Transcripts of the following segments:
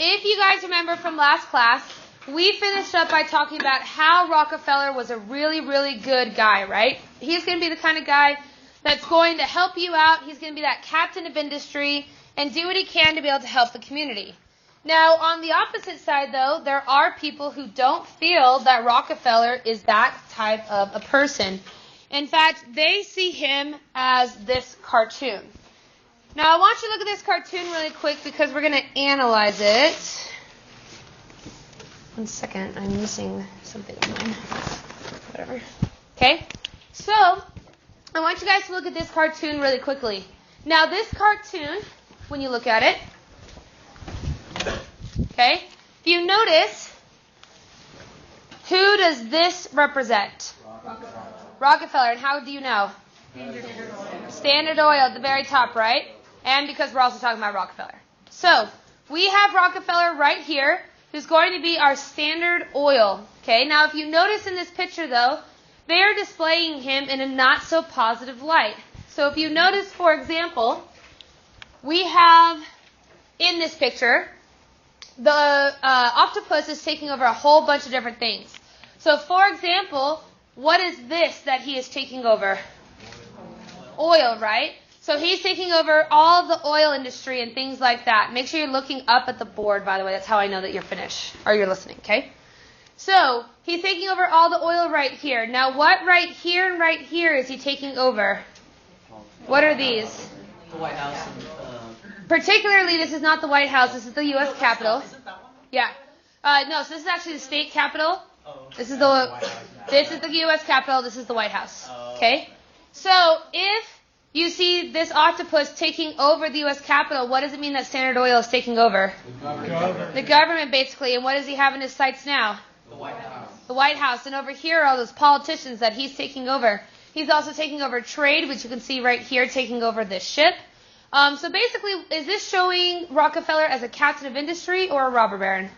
if you guys remember from last class, we finished up by talking about how Rockefeller was a really, really good guy, right? He's going to be the kind of guy that's going to help you out. He's going to be that captain of industry and do what he can to be able to help the community. Now, on the opposite side, though, there are people who don't feel that Rockefeller is that type of a person. In fact, they see him as this cartoon. Now, I want you to look at this cartoon really quick because we're going to analyze it. 1 second, I'm missing something of mine. Whatever. Okay, so I want you guys to look at this cartoon really quickly. Now, this cartoon, when you look at it, okay, if you notice, who does this represent? Rockefeller. And how do you know? Standard Oil at the very top, right? And because we're also talking about Rockefeller. So, we have Rockefeller right here, who's going to be our Standard Oil. Okay, now if you notice in this picture, though, they are displaying him in a not so positive light. So if you notice, for example, we have in this picture, the octopus is taking over a whole bunch of different things. So for example, what is this that he is taking over? Oil, right? So he's taking over all the oil industry and things like that. Make sure you're looking up at the board, by the way. That's how I know that you're finished, or you're listening, okay? So he's taking over all the oil right here. Now what right here and right here is he taking over? What are these? The White House. Particularly, this is not the White House. This is the U.S. Capitol. Is it that one? Yeah. No, so this is actually the state capitol. Oh, okay. This is the U.S. Capitol. This is the White House. Okay? So if you see this octopus taking over the U.S. Capitol, what does it mean that Standard Oil is taking over? The government, basically. And what does he have in his sights now? The White House. The White House. And over here are all those politicians that he's taking over. He's also taking over trade, which you can see right here, taking over this ship. So basically, is this showing Rockefeller as a captain of industry or a robber baron?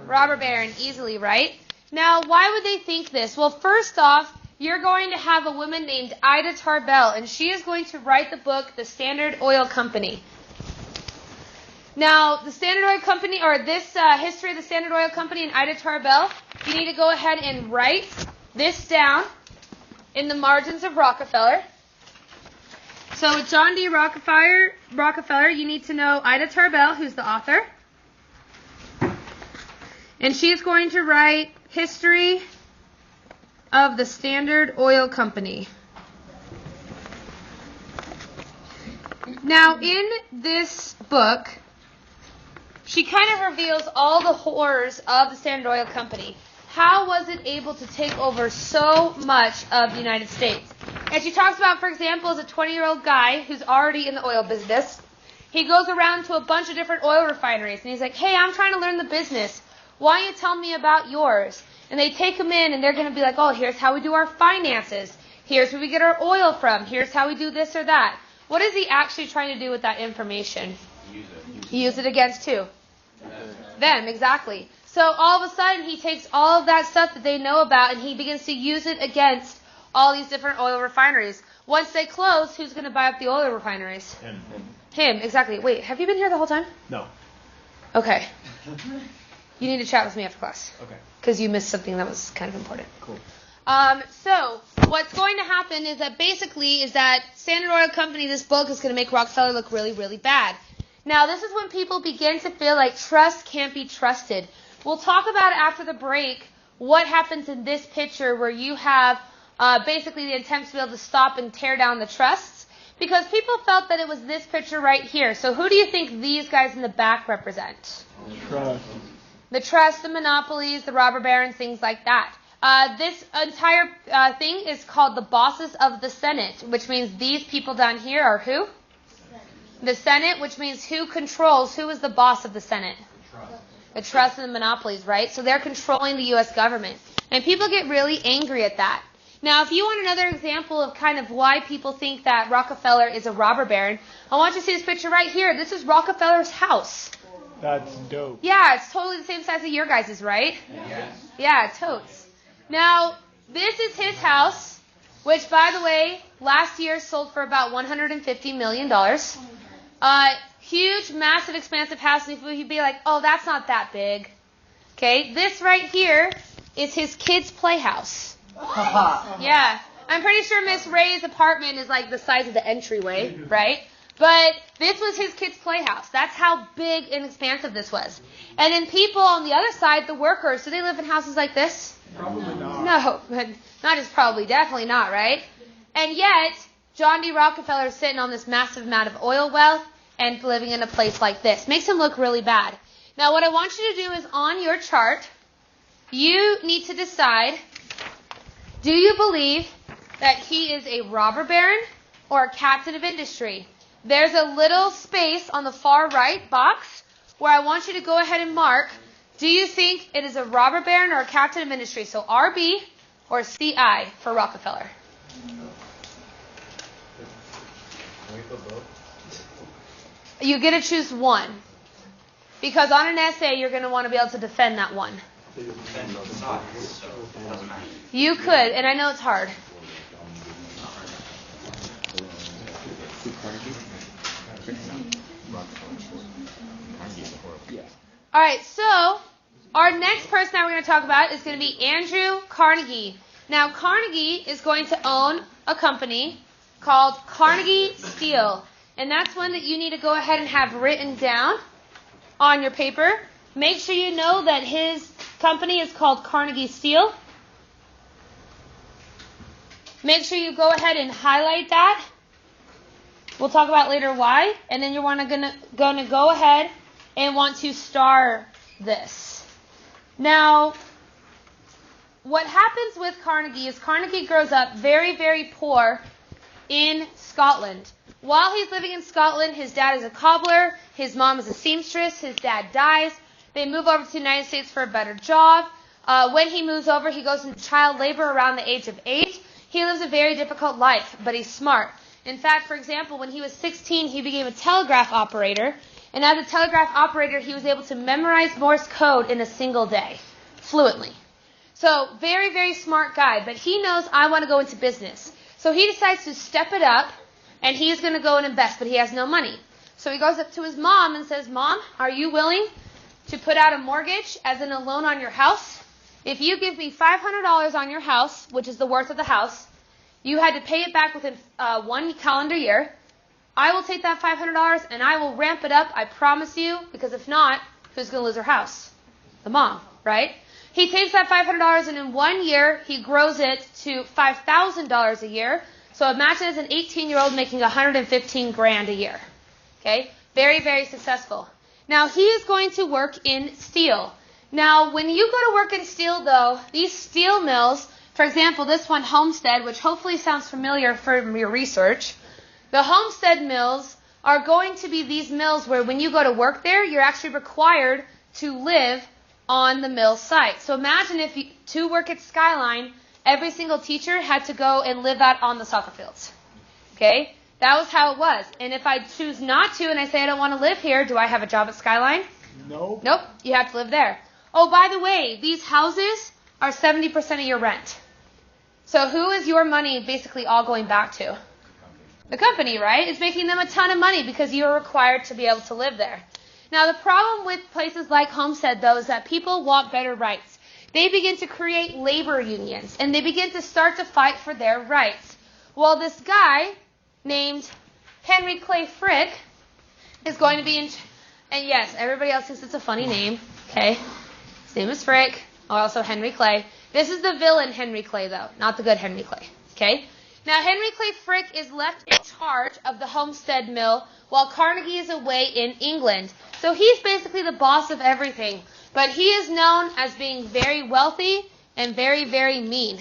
Robber baron, easily, right? Now, why would they think this? Well, first off, you're going to have a woman named Ida Tarbell, and she is going to write the book, The Standard Oil Company. Now, the Standard Oil Company, or this history of the Standard Oil Company and Ida Tarbell, you need to go ahead and write this down in the margins of Rockefeller. So with John D. Rockefeller, you need to know Ida Tarbell, who's the author. And she's going to write History of the Standard Oil Company. Now, in this book, she kind of reveals all the horrors of the Standard Oil Company. How was it able to take over so much of the United States? And she talks about, for example, as a 20-year-old guy who's already in the oil business, he goes around to a bunch of different oil refineries, and he's like, hey, I'm trying to learn the business. Why don't you tell me about yours? And they take him in, and they're going to be like, oh, here's how we do our finances. Here's where we get our oil from. Here's how we do this or that. What is he actually trying to do with that information? Use it against who? Them, exactly. So all of a sudden, he takes all of that stuff that they know about, and he begins to use it against all these different oil refineries. Once they close, who's going to buy up the oil refineries? Him, exactly. Wait, have you been here the whole time? No. Okay. You need to chat with me after class. Okay. Because you missed something that was kind of important. Cool. So what's going to happen is that Standard Oil Company, this book, is going to make Rockefeller look really, really bad. Now, this is when people begin to feel like trust can't be trusted. We'll talk about after the break what happens in this picture where you have basically the attempt to be able to stop and tear down the trusts, because people felt that it was this picture right here. So who do you think these guys in the back represent? Trust. The trust, the monopolies, the robber barons, things like that. This entire thing is called the bosses of the Senate, which means these people down here are who? The Senate, which means who is the boss of the Senate? The trust and the monopolies, right? So they're controlling the U.S. government. And people get really angry at that. Now, if you want another example of kind of why people think that Rockefeller is a robber baron, I want you to see this picture right here. This is Rockefeller's house. That's dope. Yeah, it's totally the same size as your guys', right? Yes. Yeah, totes. Now, this is his house, which, by the way, last year sold for about $150 million. huge, massive, expansive house, and he'd be like, oh, that's not that big. Okay, this right here is his kids' playhouse. Yeah, I'm pretty sure Miss Ray's apartment is like the size of the entryway, right? But this was his kids' playhouse. That's how big and expansive this was. And then people on the other side, the workers, do they live in houses like this? Probably not. No, but not just probably, definitely not, right? And yet, John D. Rockefeller is sitting on this massive amount of oil wealth and living in a place like this. Makes him look really bad. Now, what I want you to do is on your chart, you need to decide, do you believe that he is a robber baron or a captain of industry? There's a little space on the far right box where I want you to go ahead and mark, do you think it is a robber baron or a captain of industry? So RB or CI for Rockefeller. You get to choose one. Because on an essay, you're going to want to be able to defend that one. You could, and I know it's hard. All right, so our next person that we're going to talk about is going to be Andrew Carnegie. Now, Carnegie is going to own a company called Carnegie Steel. And that's one that you need to go ahead and have written down on your paper. Make sure you know that his company is called Carnegie Steel. Make sure you go ahead and highlight that. We'll talk about later why. And then you're going to go ahead and want to star this. Now, what happens with Carnegie is Carnegie grows up very, very poor in Scotland. While he's living in Scotland, his dad is a cobbler, his mom is a seamstress, his dad dies. They move over to the United States for a better job. When he moves over, he goes into child labor around the age of 8. He lives a very difficult life, but he's smart. In fact, for example, when he was 16, he became a telegraph operator. And as a telegraph operator, he was able to memorize Morse code in a single day, fluently. So, very, very smart guy. But he knows, I want to go into business. So he decides to step it up, and he's going to go and invest, but he has no money. So he goes up to his mom and says, Mom, are you willing to put out a mortgage as in a loan on your house? If you give me $500 on your house, which is the worth of the house, you had to pay it back within 1 calendar year. I will take that $500 and I will ramp it up, I promise you, because if not, who's going to lose her house? The mom, right? He takes that $500 and in 1 year, he grows it to $5,000 a year. So imagine as an 18-year-old making $115,000 a year. Okay? Very, very successful. Now, he is going to work in steel. Now, when you go to work in steel, though, these steel mills, for example, this one, Homestead, which hopefully sounds familiar from your research, the Homestead mills are going to be these mills where when you go to work there, you're actually required to live on the mill site. So imagine if to work at Skyline, every single teacher had to go and live out on the soccer fields. Okay? That was how it was. And if I choose not to and I say I don't want to live here, do I have a job at Skyline? No. Nope. You have to live there. Oh, by the way, these houses are 70% of your rent. So who is your money basically all going back to? The company, right? It's making them a ton of money because you are required to be able to live there. Now, the problem with places like Homestead, though, is that people want better rights. They begin to create labor unions, and they begin to start to fight for their rights. Well, this guy named Henry Clay Frick is going to be in... And yes, everybody else thinks it's a funny name, okay? His name is Frick, or also Henry Clay. This is the villain Henry Clay, though, not the good Henry Clay, okay? Now, Henry Clay Frick is left in charge of the Homestead Mill while Carnegie is away in England. So he's basically the boss of everything. But he is known as being very wealthy and very, very mean.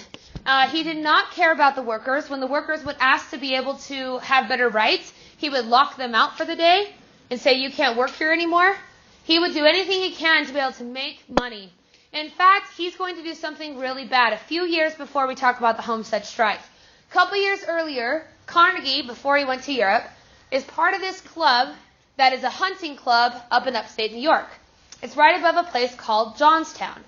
He did not care about the workers. When the workers would ask to be able to have better rights, he would lock them out for the day and say, you can't work here anymore. He would do anything he can to be able to make money. In fact, he's going to do something really bad. A few years before we talk about the Homestead strike. A couple years earlier, Carnegie, before he went to Europe, is part of this club that is a hunting club up in upstate New York. It's right above a place called Johnstown.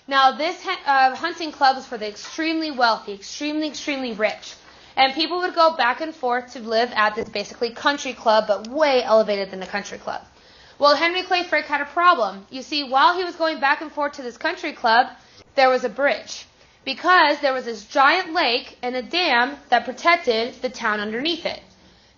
Now, this hunting club is for the extremely wealthy, extremely, extremely rich. And people would go back and forth to live at this basically country club, but way elevated than a country club. Well, Henry Clay Frick had a problem. You see, while he was going back and forth to this country club, there was a bridge. Because there was this giant lake and a dam that protected the town underneath it.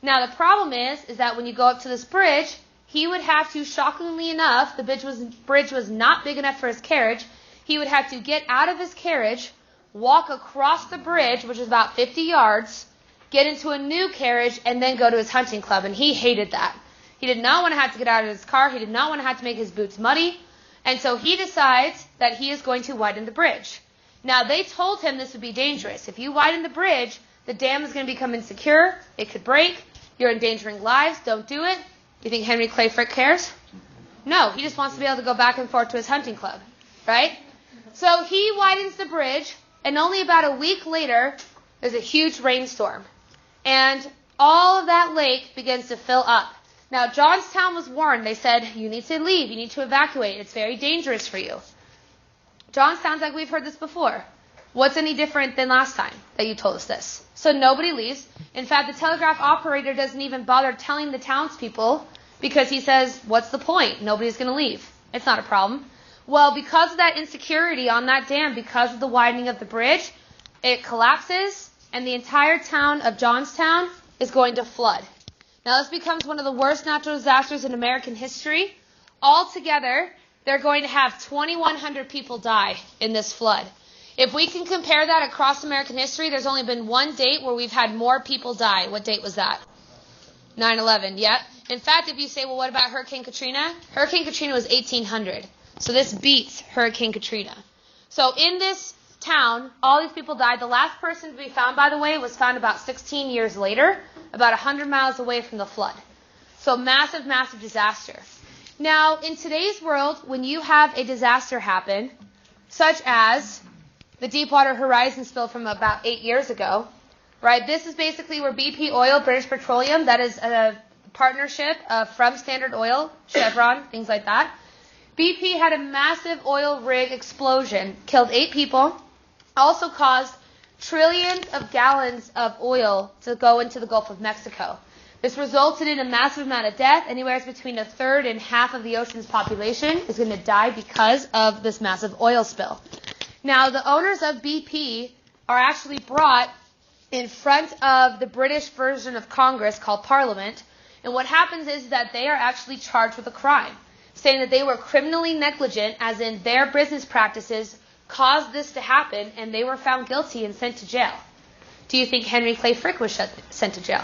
Now, the problem is that when you go up to this bridge, he would have to, shockingly enough, the bridge was not big enough for his carriage. He would have to get out of his carriage, walk across the bridge, which is about 50 yards, get into a new carriage, and then go to his hunting club. And he hated that. He did not want to have to get out of his car. He did not want to have to make his boots muddy. And so he decides that he is going to widen the bridge. Now, they told him this would be dangerous. If you widen the bridge, the dam is going to become insecure. It could break. You're endangering lives. Don't do it. You think Henry Clay Frick cares? No, he just wants to be able to go back and forth to his hunting club, right? So he widens the bridge, and only about a week later, there's a huge rainstorm. And all of that lake begins to fill up. Now, Johnstown was warned. They said, you need to leave. You need to evacuate. It's very dangerous for you. John, sounds like we've heard this before. What's any different than last time that you told us this? So nobody leaves. In fact, the telegraph operator doesn't even bother telling the townspeople because he says, what's the point? Nobody's going to leave. It's not a problem. Well, because of that insecurity on that dam, because of the widening of the bridge, it collapses and the entire town of Johnstown is going to flood. Now this becomes one of the worst natural disasters in American history. Altogether, they're going to have 2,100 people die in this flood. If we can compare that across American history, there's only been one date where we've had more people die. What date was that? 9/11, yep. In fact, if you say, well, what about Hurricane Katrina? Hurricane Katrina was 1800. So this beats Hurricane Katrina. So in this town, all these people died. The last person to be found, by the way, was found about 16 years later, about 100 miles away from the flood. So massive, massive disaster. Now, in today's world, when you have a disaster happen, such as the Deepwater Horizon spill from about 8 years ago, right? This is basically where BP Oil, British Petroleum, that is a partnership from Standard Oil, Chevron, things like that. BP had a massive oil rig explosion, killed 8 people, also caused trillions of gallons of oil to go into the Gulf of Mexico. This resulted in a massive amount of death. Anywhere between a third and half of the ocean's population is going to die because of this massive oil spill. Now, the owners of BP are actually brought in front of the British version of Congress called Parliament. And what happens is that they are actually charged with a crime, saying that they were criminally negligent, as in their business practices caused this to happen, and they were found guilty and sent to jail. Do you think Henry Clay Frick was sent to jail?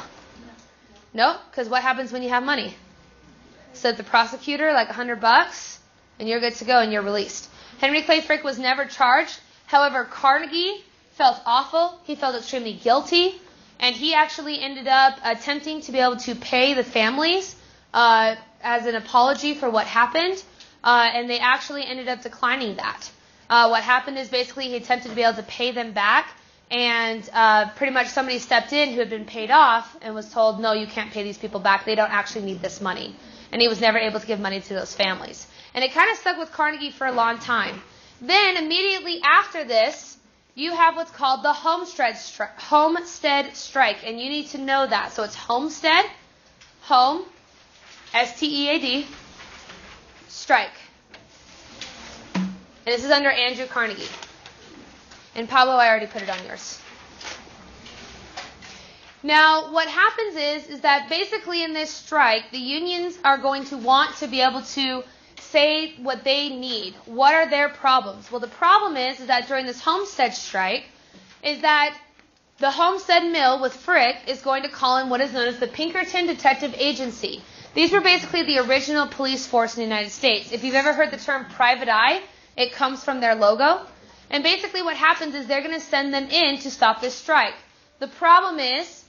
No, because what happens when you have money? So the prosecutor, like $100, and you're good to go and you're released. Henry Clay Frick was never charged. However, Carnegie felt awful. He felt extremely guilty, and he actually ended up attempting to be able to pay the families as an apology for what happened, and they actually ended up declining that. What happened is basically he attempted to be able to pay them back, and pretty much somebody stepped in who had been paid off and was told, no, you can't pay these people back. They don't actually need this money. And he was never able to give money to those families. And it kind of stuck with Carnegie for a long time. Then, immediately after this, you have what's called the Homestead strike. And you need to know that. So it's Homestead, home, S-T-E-A-D, strike. And this is under Andrew Carnegie. And Pablo, I already put it on yours. Now, what happens is that basically in this strike, the unions are going to want to be able to say what they need. What are their problems? Well, the problem is that during this Homestead strike, is that the Homestead Mill with Frick is going to call in what is known as the Pinkerton Detective Agency. These were basically the original police force in the United States. If you've ever heard the term private eye, it comes from their logo. And basically what happens is they're going to send them in to stop this strike. The problem is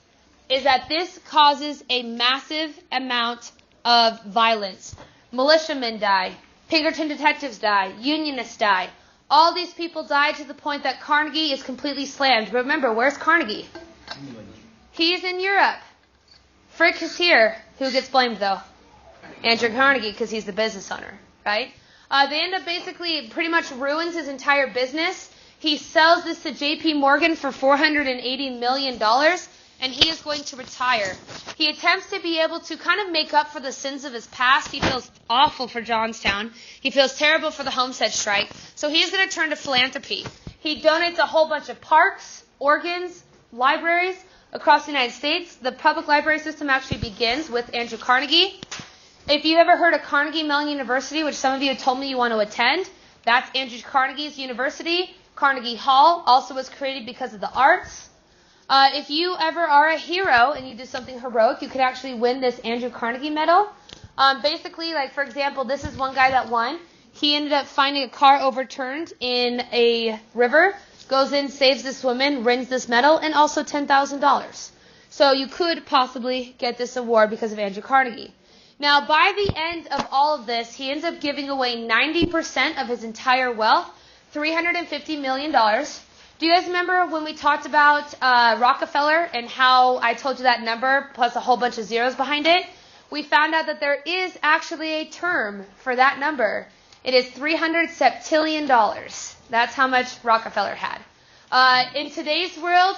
that this causes a massive amount of violence. Militiamen die. Pinkerton detectives die. Unionists die. All these people die to the point that Carnegie is completely slammed. But remember, where's Carnegie? He's in Europe. Frick is here. Who gets blamed, though? Andrew Carnegie, because he's the business owner, right? They end up basically pretty much ruins his entire business. He sells this to J.P. Morgan for $480 million. and he is going to retire. He attempts to be able to kind of make up for the sins of his past. He feels awful for Johnstown. He feels terrible for the Homestead strike. So he is going to turn to philanthropy. He donates a whole bunch of parks, organs, libraries across the United States. The public library system actually begins with Andrew Carnegie. If you ever heard of Carnegie Mellon University, which some of you told me you want to attend, that's Andrew Carnegie's university. Carnegie Hall also was created because of the arts. If you ever are a hero and you do something heroic, you could actually win this Andrew Carnegie medal. Basically, like for example, this is one guy that won. He ended up finding a car overturned in a river, goes in, saves this woman, wins this medal, and also $10,000. So you could possibly get this award because of Andrew Carnegie. Now, by the end of all of this, he ends up giving away 90% of his entire wealth, $350 million. Do you guys remember when we talked about Rockefeller and how I told you that number plus a whole bunch of zeros behind it? We found out that there is actually a term for that number. It is $300 septillion. That's how much Rockefeller had. In today's world,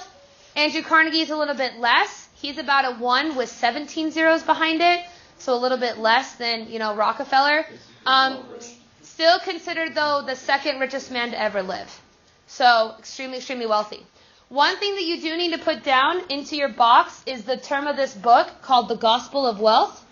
Andrew Carnegie is a little bit less. He's about a 1 with 17 zeros behind it, so a little bit less than, Rockefeller. Still considered, though, the second richest man to ever live. So extremely, extremely wealthy. One thing that you do need to put down into your box is the term of this book called The Gospel of Wealth.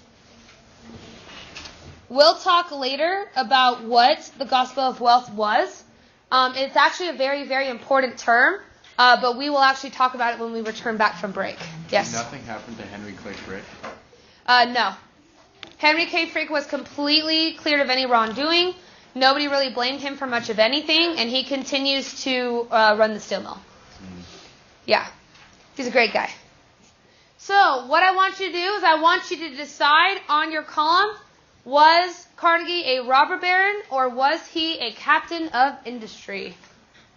We'll talk later about what the Gospel of Wealth was. It's actually a very, very important term, but we will actually talk about it when we return back from break. Yes? Nothing happened to Henry Clay Frick? No. Henry K. Frick was completely cleared of any wrongdoing. Nobody really blamed him for much of anything, and he continues to run the steel mill. Yeah. He's a great guy. So, what I want you to do is I want you to decide on your column, was Carnegie a robber baron or was he a captain of industry?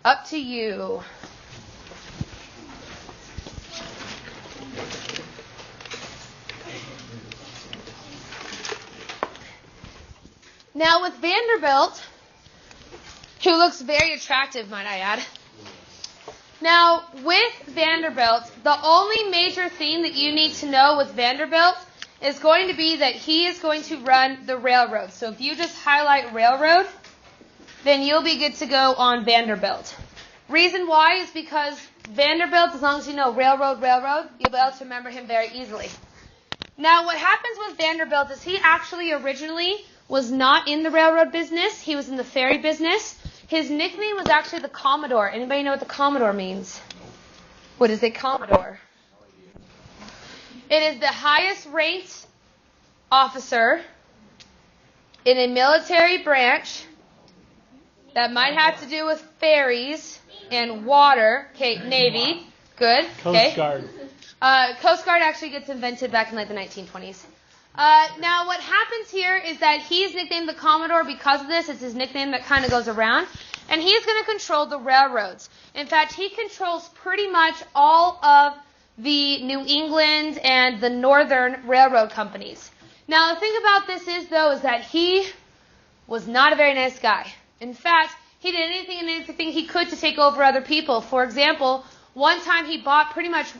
Up to you. Now with Vanderbilt, who looks very attractive, might I add. Now with Vanderbilt, the only major thing that you need to know with Vanderbilt is going to be that he is going to run the railroad. So if you just highlight railroad, then you'll be good to go on Vanderbilt. Reason why is because Vanderbilt, as long as you know railroad, you'll be able to remember him very easily. Now what happens with Vanderbilt is he actually originally was not in the railroad business. He was in the ferry business. His nickname was actually the Commodore. Anybody know what the Commodore means? What is a Commodore? It is the highest ranked officer in a military branch that might have to do with ferries and water. Okay, Navy. Good. Coast Guard. Coast Guard actually gets invented back in like the 1920s. Now what happens here is that he's nicknamed the Commodore because of this. It's his nickname that kind of goes around. And he's going to control the railroads. In fact, he controls pretty much all of the New England and the Northern railroad companies. Now the thing about this is, though, is that he was not a very nice guy. In fact, he did anything and everything he could to take over other people. For example, one time he bought pretty much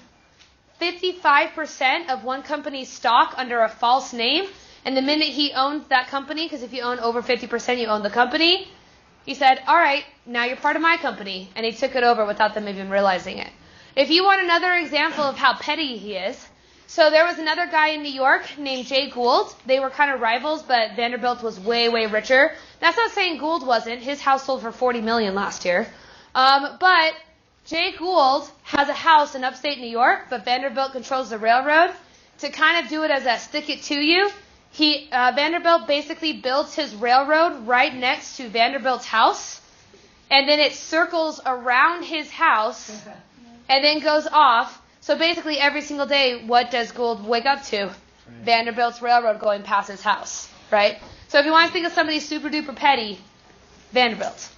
55% of one company's stock under a false name. And the minute he owned that company, because if you own over 50%, you own the company, he said, all right, now you're part of my company. And he took it over without them even realizing it. If you want another example of how petty he is, so there was another guy in New York named Jay Gould. They were kind of rivals, but Vanderbilt was way, way richer. That's not saying Gould wasn't. His house sold for $40 million last year. But Jay Gould has a house in upstate New York, but Vanderbilt controls the railroad. To kind of do it as a stick it to you, Vanderbilt basically builds his railroad right next to Vanderbilt's house, and then it circles around his house, and then goes off. So basically every single day, what does Gould wake up to? Vanderbilt's railroad going past his house, right? So if you want to think of somebody super duper petty, Vanderbilt.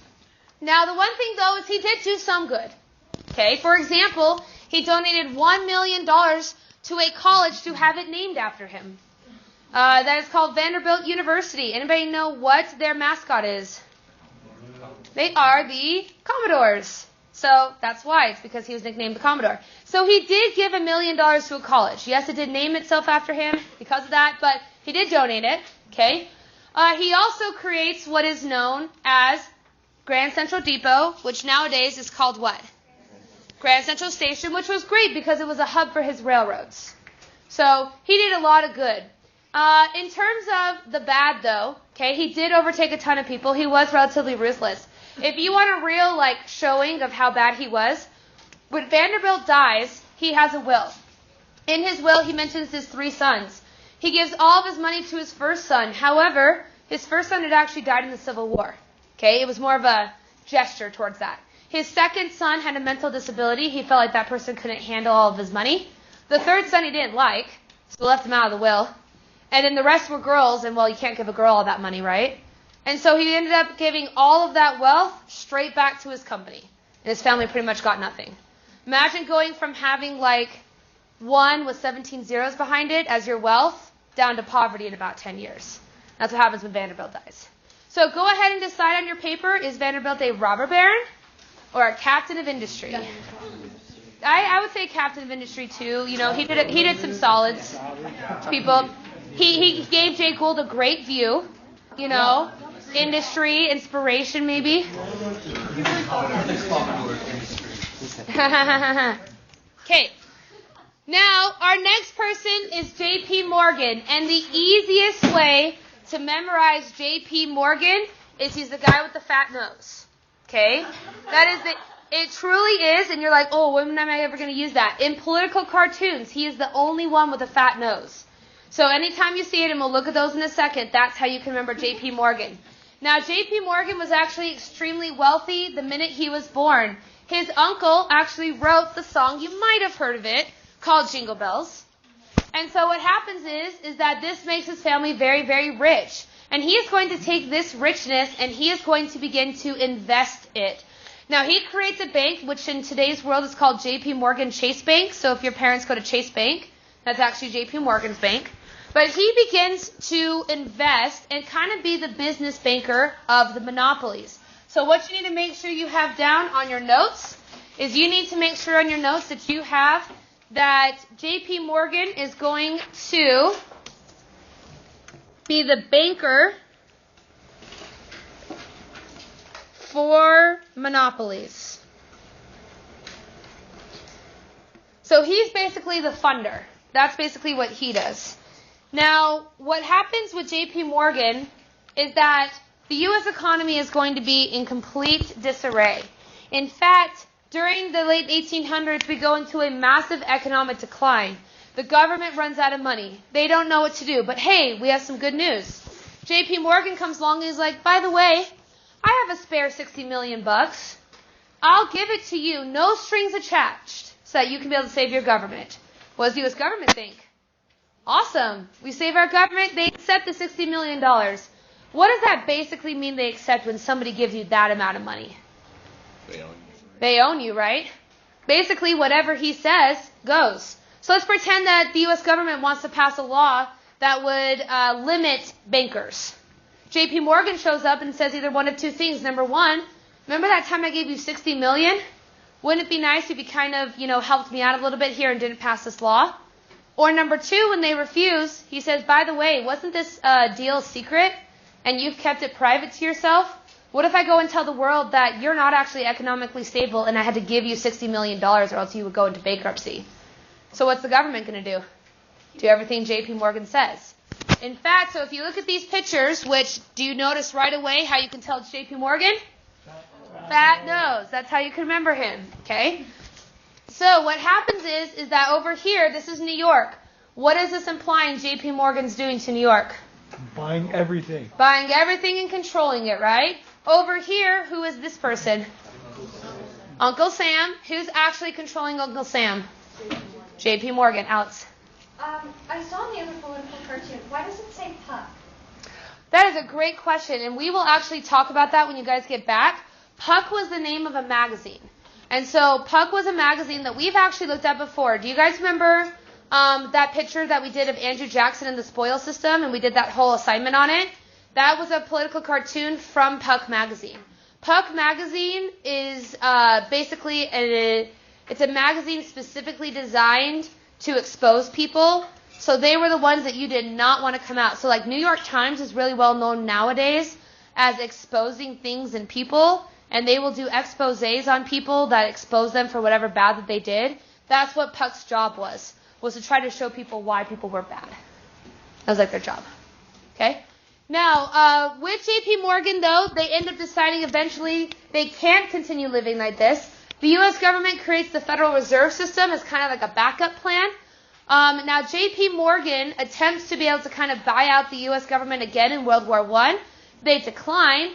Now the one thing though is he did do some good. Okay, for example, he donated $1 million to a college to have it named after him. That is called Vanderbilt University. Anybody know what their mascot is? They are the Commodores. So that's why. It's because he was nicknamed the Commodore. So he did give $1 million to a college. Yes, it did name itself after him because of that, but he did donate it. Okay. He also creates what is known as Grand Central Depot, which nowadays is called what? Grand Central Station, which was great because it was a hub for his railroads. So he did a lot of good. In terms of the bad, though, okay, he did overtake a ton of people. He was relatively ruthless. If you want a real showing of how bad he was, when Vanderbilt dies, he has a will. In his will, he mentions his 3 sons. He gives all of his money to his first son. However, his first son had actually died in the Civil War. Okay, it was more of a gesture towards that. His second son had a mental disability. He felt like that person couldn't handle all of his money. The third son he didn't like, so left him out of the will. And then the rest were girls, and you can't give a girl all that money, right? And so he ended up giving all of that wealth straight back to his company. And his family pretty much got nothing. Imagine going from having 1 with 17 zeros behind it as your wealth down to poverty in about 10 years. That's what happens when Vanderbilt dies. So go ahead and decide on your paper, is Vanderbilt a robber baron or a captain of industry? I would say captain of industry too. He did some solids to people. He gave Jay Gould a great view, industry, inspiration maybe. Okay. Now, our next person is J.P. Morgan, and the easiest way to memorize J.P. Morgan is he's the guy with the fat nose. Okay? It truly is, and you're like, oh, when am I ever going to use that? In political cartoons, he is the only one with a fat nose. So anytime you see it, and we'll look at those in a second, that's how you can remember J.P. Morgan. Now, J.P. Morgan was actually extremely wealthy the minute he was born. His uncle actually wrote the song, you might have heard of it, called Jingle Bells. And so what happens is that this makes his family very, very rich. And he is going to take this richness and he is going to begin to invest it. Now, he creates a bank, which in today's world is called J.P. Morgan Chase Bank. So if your parents go to Chase Bank, that's actually J.P. Morgan's bank. But he begins to invest and kind of be the business banker of the monopolies. So what you need to make sure you have down on your notes is you need to make sure on your notes that you have that J.P. Morgan is going to be the banker for monopolies. So he's basically the funder. That's basically what he does. Now, what happens with J.P. Morgan is that the U.S. economy is going to be in complete disarray. In fact, during the late 1800s, we go into a massive economic decline. The government runs out of money. They don't know what to do. But hey, we have some good news. J.P. Morgan comes along and he's like, by the way, I have a spare $60 million. I'll give it to you, no strings attached, so that you can be able to save your government. What does the U.S. government think? Awesome. We save our government. They accept the $60 million. What does that basically mean they accept when somebody gives you that amount of money? They own you. They own you, right? Basically, whatever he says goes. So let's pretend that the U.S. government wants to pass a law that would limit bankers. J.P. Morgan shows up and says either one of two things. Number one, remember that time I gave you $60 million? Wouldn't it be nice if you kind of, helped me out a little bit here and didn't pass this law? Or number two, when they refuse, he says, by the way, wasn't this deal secret and you've kept it private to yourself? What if I go and tell the world that you're not actually economically stable and I had to give you $60 million or else you would go into bankruptcy? So what's the government going to do? Do everything J.P. Morgan says. In fact, so if you look at these pictures, which do you notice right away how you can tell it's J.P. Morgan? Fat nose. That's how you can remember him. Okay? So what happens is that over here, this is New York. What is this implying J.P. Morgan's doing to New York? Buying everything. Buying everything and controlling it, right? Over here, who is this person? Uncle Sam. Who's actually controlling Uncle Sam? J.P. Morgan. Alex. I saw in the other political cartoon, why does it say Puck? That is a great question, and we will actually talk about that when you guys get back. Puck was the name of a magazine. And so Puck was a magazine that we've actually looked at before. Do you guys remember that picture that we did of Andrew Jackson and the spoil system, and we did that whole assignment on it? That was a political cartoon from Puck magazine. Puck magazine is basically it's a magazine specifically designed to expose people. So they were the ones that you did not want to come out. So like New York Times is really well known nowadays as exposing things and people, and they will do exposés on people that expose them for whatever bad that they did. That's what Puck's job was to try to show people why people were bad. That was like their job. Okay? Now, with J.P. Morgan, though, they end up deciding eventually they can't continue living like this. The U.S. government creates the Federal Reserve System as kind of like a backup plan. Now, J.P. Morgan attempts to be able to kind of buy out the U.S. government again in World War I. They decline.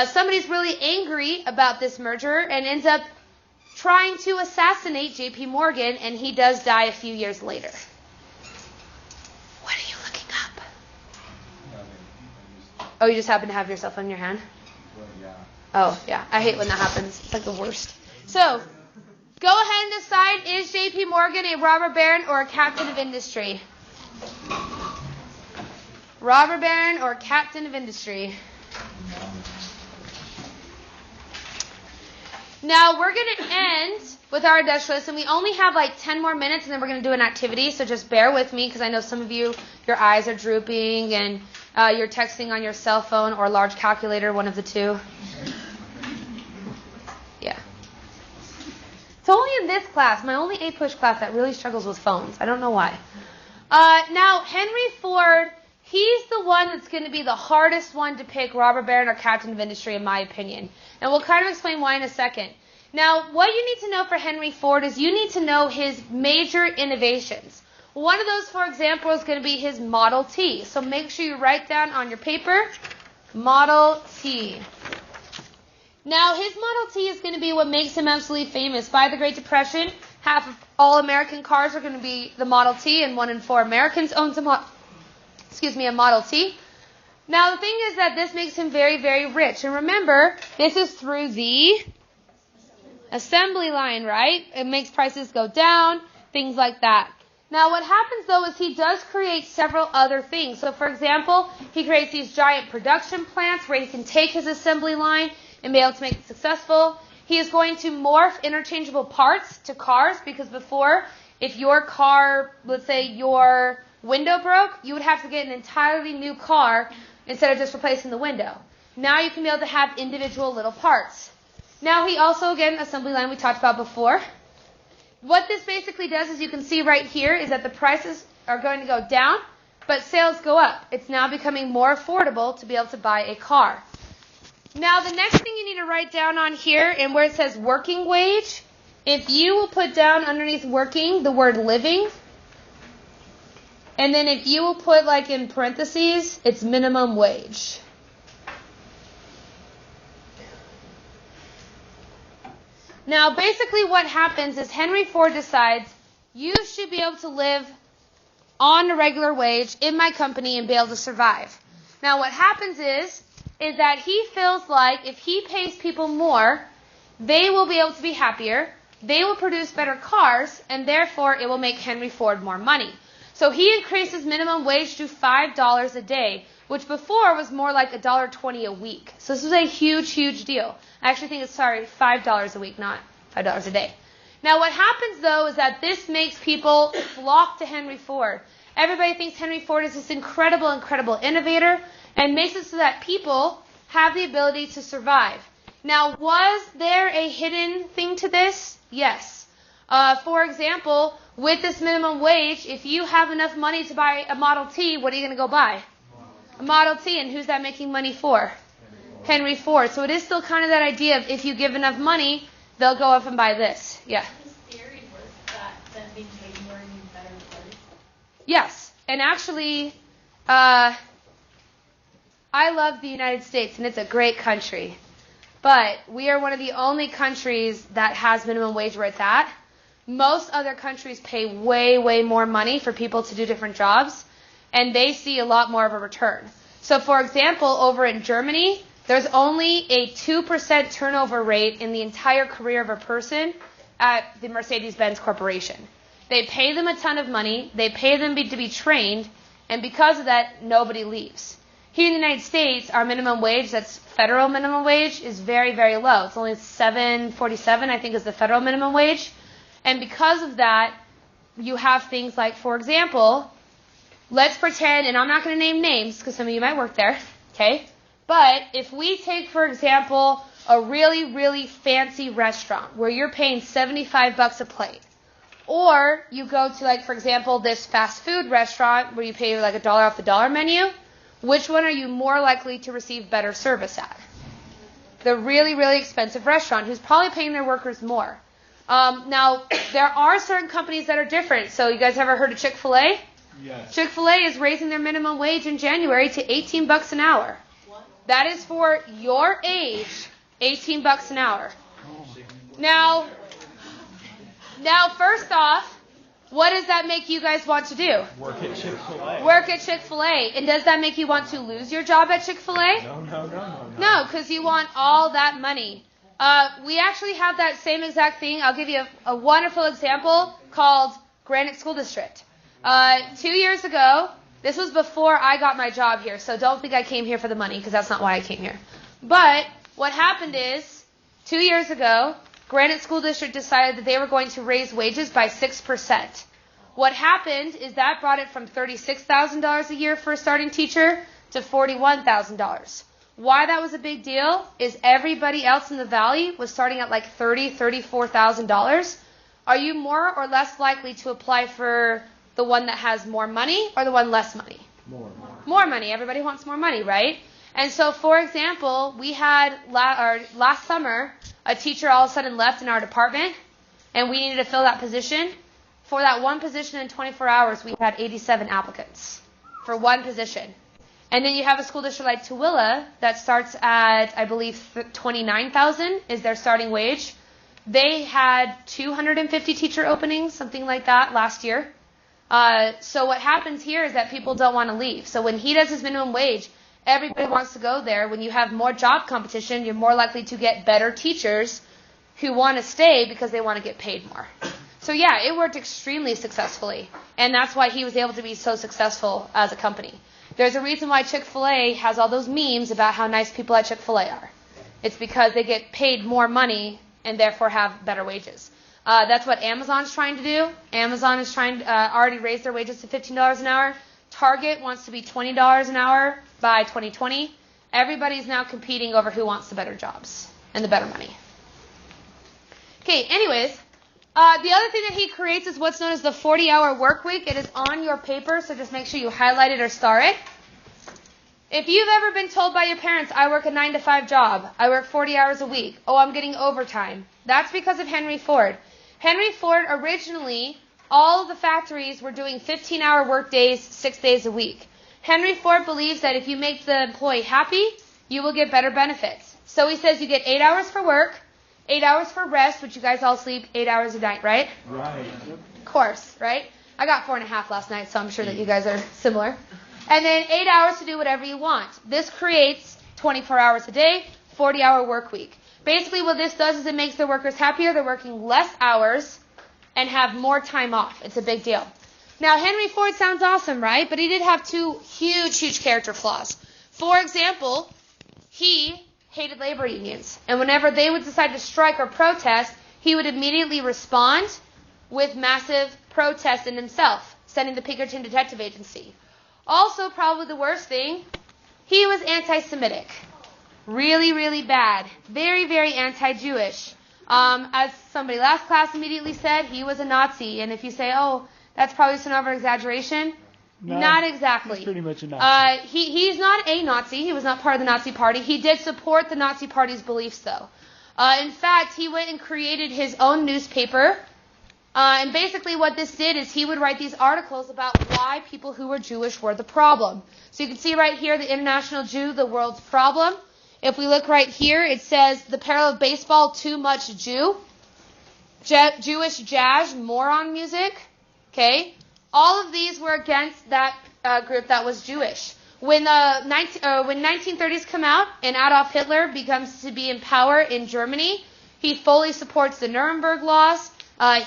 Somebody's really angry about this merger and ends up trying to assassinate J.P. Morgan, and he does die a few years later. What are you looking up? Oh, you just happen to have your cell phone in your hand? Oh, yeah. I hate when that happens. It's like the worst. So, go ahead and decide, is J.P. Morgan a robber baron or a captain of industry? Robber baron or captain of industry? Now, we're going to end with our industrialists, and we only have like 10 more minutes, and then we're going to do an activity, so just bear with me, because I know some of you, your eyes are drooping, and you're texting on your cell phone or large calculator, one of the two. Yeah. It's only in this class, my only A-push class, that really struggles with phones. I don't know why. Now, Henry Ford, he's the one that's going to be the hardest one to pick robber baron or captain of industry, in my opinion. And we'll kind of explain why in a second. Now, what you need to know for Henry Ford is you need to know his major innovations. One of those, for example, is going to be his Model T. So make sure you write down on your paper, Model T. Now, his Model T is going to be what makes him absolutely famous. By the Great Depression, half of all American cars are going to be the Model T, and 1 in 4 Americans owns a Model T. Now, the thing is that this makes him very, very rich. And remember, this is through the assembly line, right? It makes prices go down, things like that. Now, what happens, though, is he does create several other things. So, for example, he creates these giant production plants where he can take his assembly line and be able to make it successful. He is going to morph interchangeable parts to cars, because before, if your car, let's say your window broke, you would have to get an entirely new car instead of just replacing the window. Now you can be able to have individual little parts. Now he also, again, assembly line we talked about before. What this basically does, as you can see right here, is that the prices are going to go down, but sales go up. It's now becoming more affordable to be able to buy a car. Now the next thing you need to write down on here, and where it says working wage, if you will put down underneath working the word living, and then if you will put like in parentheses, it's minimum wage. Now basically what happens is Henry Ford decides you should be able to live on a regular wage in my company and be able to survive. Now what happens is that he feels like if he pays people more, they will be able to be happier, they will produce better cars, and therefore it will make Henry Ford more money. So he increases minimum wage to $5 a day, which before was more like $1.20 a week. So this was a huge, huge deal. I actually think it's, $5 a week, not $5 a day. Now what happens, though, is that this makes people flock to Henry Ford. Everybody thinks Henry Ford is this incredible, incredible innovator, and makes it so that people have the ability to survive. Now, was there a hidden thing to this? Yes. For example, with this minimum wage, if you have enough money to buy a Model T, what are you going to go buy? A Model T, and who's that making money for? Henry Ford. So it is still kind of that idea of if you give enough money, they'll go up and buy this. Yeah. His theory was that them being paid more in a better place. Yes. And actually, I love the United States, and it's a great country. But we are one of the only countries that has minimum wage where it's at. Most other countries pay way, way more money for people to do different jobs, and they see a lot more of a return. So, for example, over in Germany, there's only a 2% turnover rate in the entire career of a person at the Mercedes-Benz Corporation. They pay them a ton of money, they pay them to be trained, and because of that, nobody leaves. Here in the United States, our minimum wage, that's federal minimum wage, is very, very low. It's only $7.47, I think, is the federal minimum wage. And because of that, you have things like, for example, let's pretend, and I'm not going to name names because some of you might work there, okay? But if we take, for example, a really, really fancy restaurant where you're paying $75 a plate, or you go to, like, for example, this fast food restaurant where you pay like $1 off the dollar menu, which one are you more likely to receive better service at? The really, really expensive restaurant who's probably paying their workers more. Now, there are certain companies that are different. So you guys ever heard of Chick-fil-A? Yes. Chick-fil-A is raising their minimum wage in January to $18 an hour. That is for your age, $18 an hour. Now, first off, what does that make you guys want to do? Work at Chick-fil-A. Work at Chick-fil-A. And does that make you want to lose your job at Chick-fil-A? No. No, because you want all that money. We actually have that same exact thing. I'll give you a wonderful example called Granite School District. 2 years ago, this was before I got my job here, so don't think I came here for the money, because that's not why I came here. But what happened is, 2 years ago, Granite School District decided that they were going to raise wages by 6%. What happened is that brought it from $36,000 a year for a starting teacher to $41,000. Why that was a big deal is everybody else in the valley was starting at like $30,000, $34,000. Are you more or less likely to apply for the one that has more money or the one less money? More money. Everybody wants more money, right? And so, for example, we had last summer, a teacher all of a sudden left in our department, and we needed to fill that position. For that one position in 24 hours, we had 87 applicants for one position. And then you have a school district like Tooele that starts at, I believe, $29,000 is their starting wage. They had 250 teacher openings, something like that, last year. So what happens here is that people don't want to leave. So when he does his minimum wage, everybody wants to go there. When you have more job competition, you're more likely to get better teachers who want to stay because they want to get paid more. So yeah, it worked extremely successfully. And that's why he was able to be so successful as a company. There's a reason why Chick-fil-A has all those memes about how nice people at Chick-fil-A are. It's because they get paid more money and therefore have better wages. That's what Amazon's trying to do. Amazon is trying already raised their wages to $15 an hour. Target wants to be $20 an hour by 2020. Everybody's now competing over who wants the better jobs and the better money. Okay, anyways, the other thing that he creates is what's known as the 40-hour work week. It is on your paper, so just make sure you highlight it or star it. If you've ever been told by your parents, I work a 9-to-5 job, I work 40 hours a week, oh, I'm getting overtime, that's because of Henry Ford. Henry Ford, originally, all of the factories were doing 15-hour work days, 6 days a week. Henry Ford believes that if you make the employee happy, you will get better benefits. So he says you get 8 hours for work, 8 hours for rest, which you guys all sleep 8 hours a night, right? Right. Of course, right? I got 4.5 last night, so I'm sure that you guys are similar. And then 8 hours to do whatever you want. This creates 24 hours a day, 40-hour work week. Basically what this does is it makes their workers happier. They're working less hours and have more time off. It's a big deal. Now, Henry Ford sounds awesome, right? But he did have two huge character flaws. For example, he hated labor unions. And whenever they would decide to strike or protest, he would immediately respond with massive protests in himself, sending the Pinkerton Detective Agency. Also, probably the worst thing, he was anti-Semitic. Really bad. Very anti-Jewish. As somebody last class immediately said, he was a Nazi. And if you say, oh, that's probably some over-exaggeration, No, not exactly. He's pretty much a Nazi. He's not a Nazi. He was not part of the Nazi Party. He did support the Nazi Party's beliefs, though. In fact, he went and created his own newspaper. And basically what this did is he would write these articles about why people who were Jewish were the problem. So you can see right here, the International Jew, the world's problem. If we look right here, it says, the peril of baseball, too much Jew. Jewish jazz, moron music. Okay? All of these were against that group that was Jewish. When 1930s come out and Adolf Hitler becomes to be in power in Germany, he fully supports the Nuremberg laws.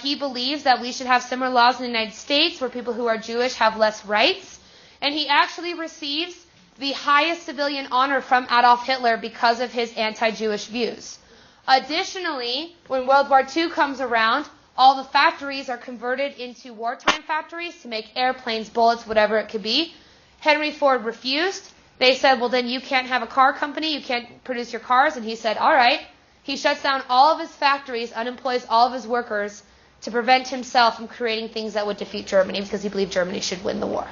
He believes that we should have similar laws in the United States where people who are Jewish have less rights. And he actually receives the highest civilian honor from Adolf Hitler because of his anti-Jewish views. Additionally, when World War II comes around, all the factories are converted into wartime factories to make airplanes, bullets, whatever it could be. Henry Ford refused. They said, well, then you can't have a car company. You can't produce your cars. And he said, all right. He shuts down all of his factories, unemploys all of his workers to prevent himself from creating things that would defeat Germany because he believed Germany should win the war.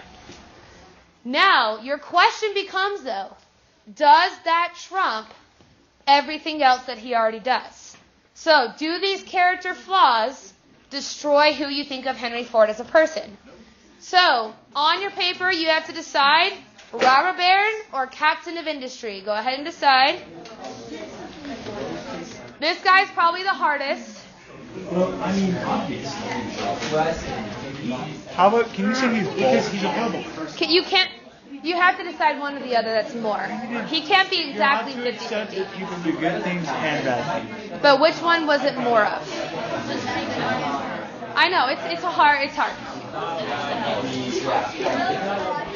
Now, your question becomes, though, does that trump everything else that he already does? So, do these character flaws destroy who you think of Henry Ford as a person? So, on your paper, you have to decide robber baron or captain of industry. Go ahead and decide. This guy's probably the hardest. Well, I mean, obviously. How about, can you say he's because he's a bubble? You have to decide one or the other that's more. He can't be exactly 50-50. Accept that people do good things and bad things. But which one was it more of? I know, it's hard.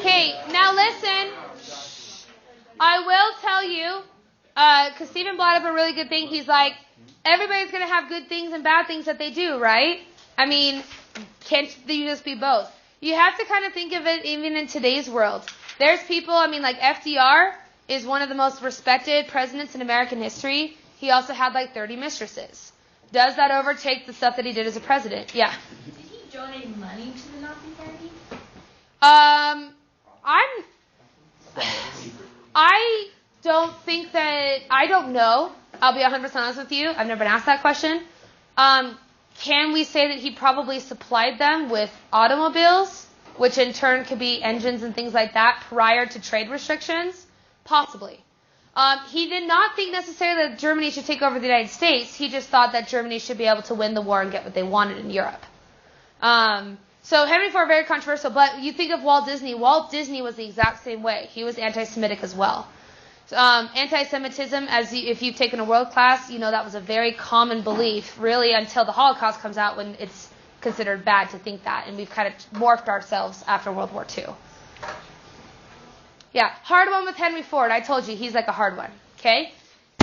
Okay, now listen. I will tell you, because Stephen brought up a really good thing. He's like, everybody's going to have good things and bad things that they do, right? I mean, can't you just be both? You have to kind of think of it even in today's world. There's people, like FDR is one of the most respected presidents in American history. He also had 30 mistresses. Does that overtake the stuff that he did as a president? Yeah. Did he donate money to the Nazi Party? I don't know. I'll be 100% honest with you. I've never been asked that question. Can we say that he probably supplied them with automobiles, which in turn could be engines and things like that prior to trade restrictions? Possibly. He did not think necessarily that Germany should take over the United States. He just thought that Germany should be able to win the war and get what they wanted in Europe. So Henry Ford, very controversial, but you think of Walt Disney. Walt Disney was the exact same way. He was anti-Semitic as well. Anti-Semitism, if you've taken a world class, that was a very common belief, really, until the Holocaust comes out when it's considered bad to think that, and we've kind of morphed ourselves after World War II. Yeah, hard one with Henry Ford. I told you, he's like a hard one. Okay?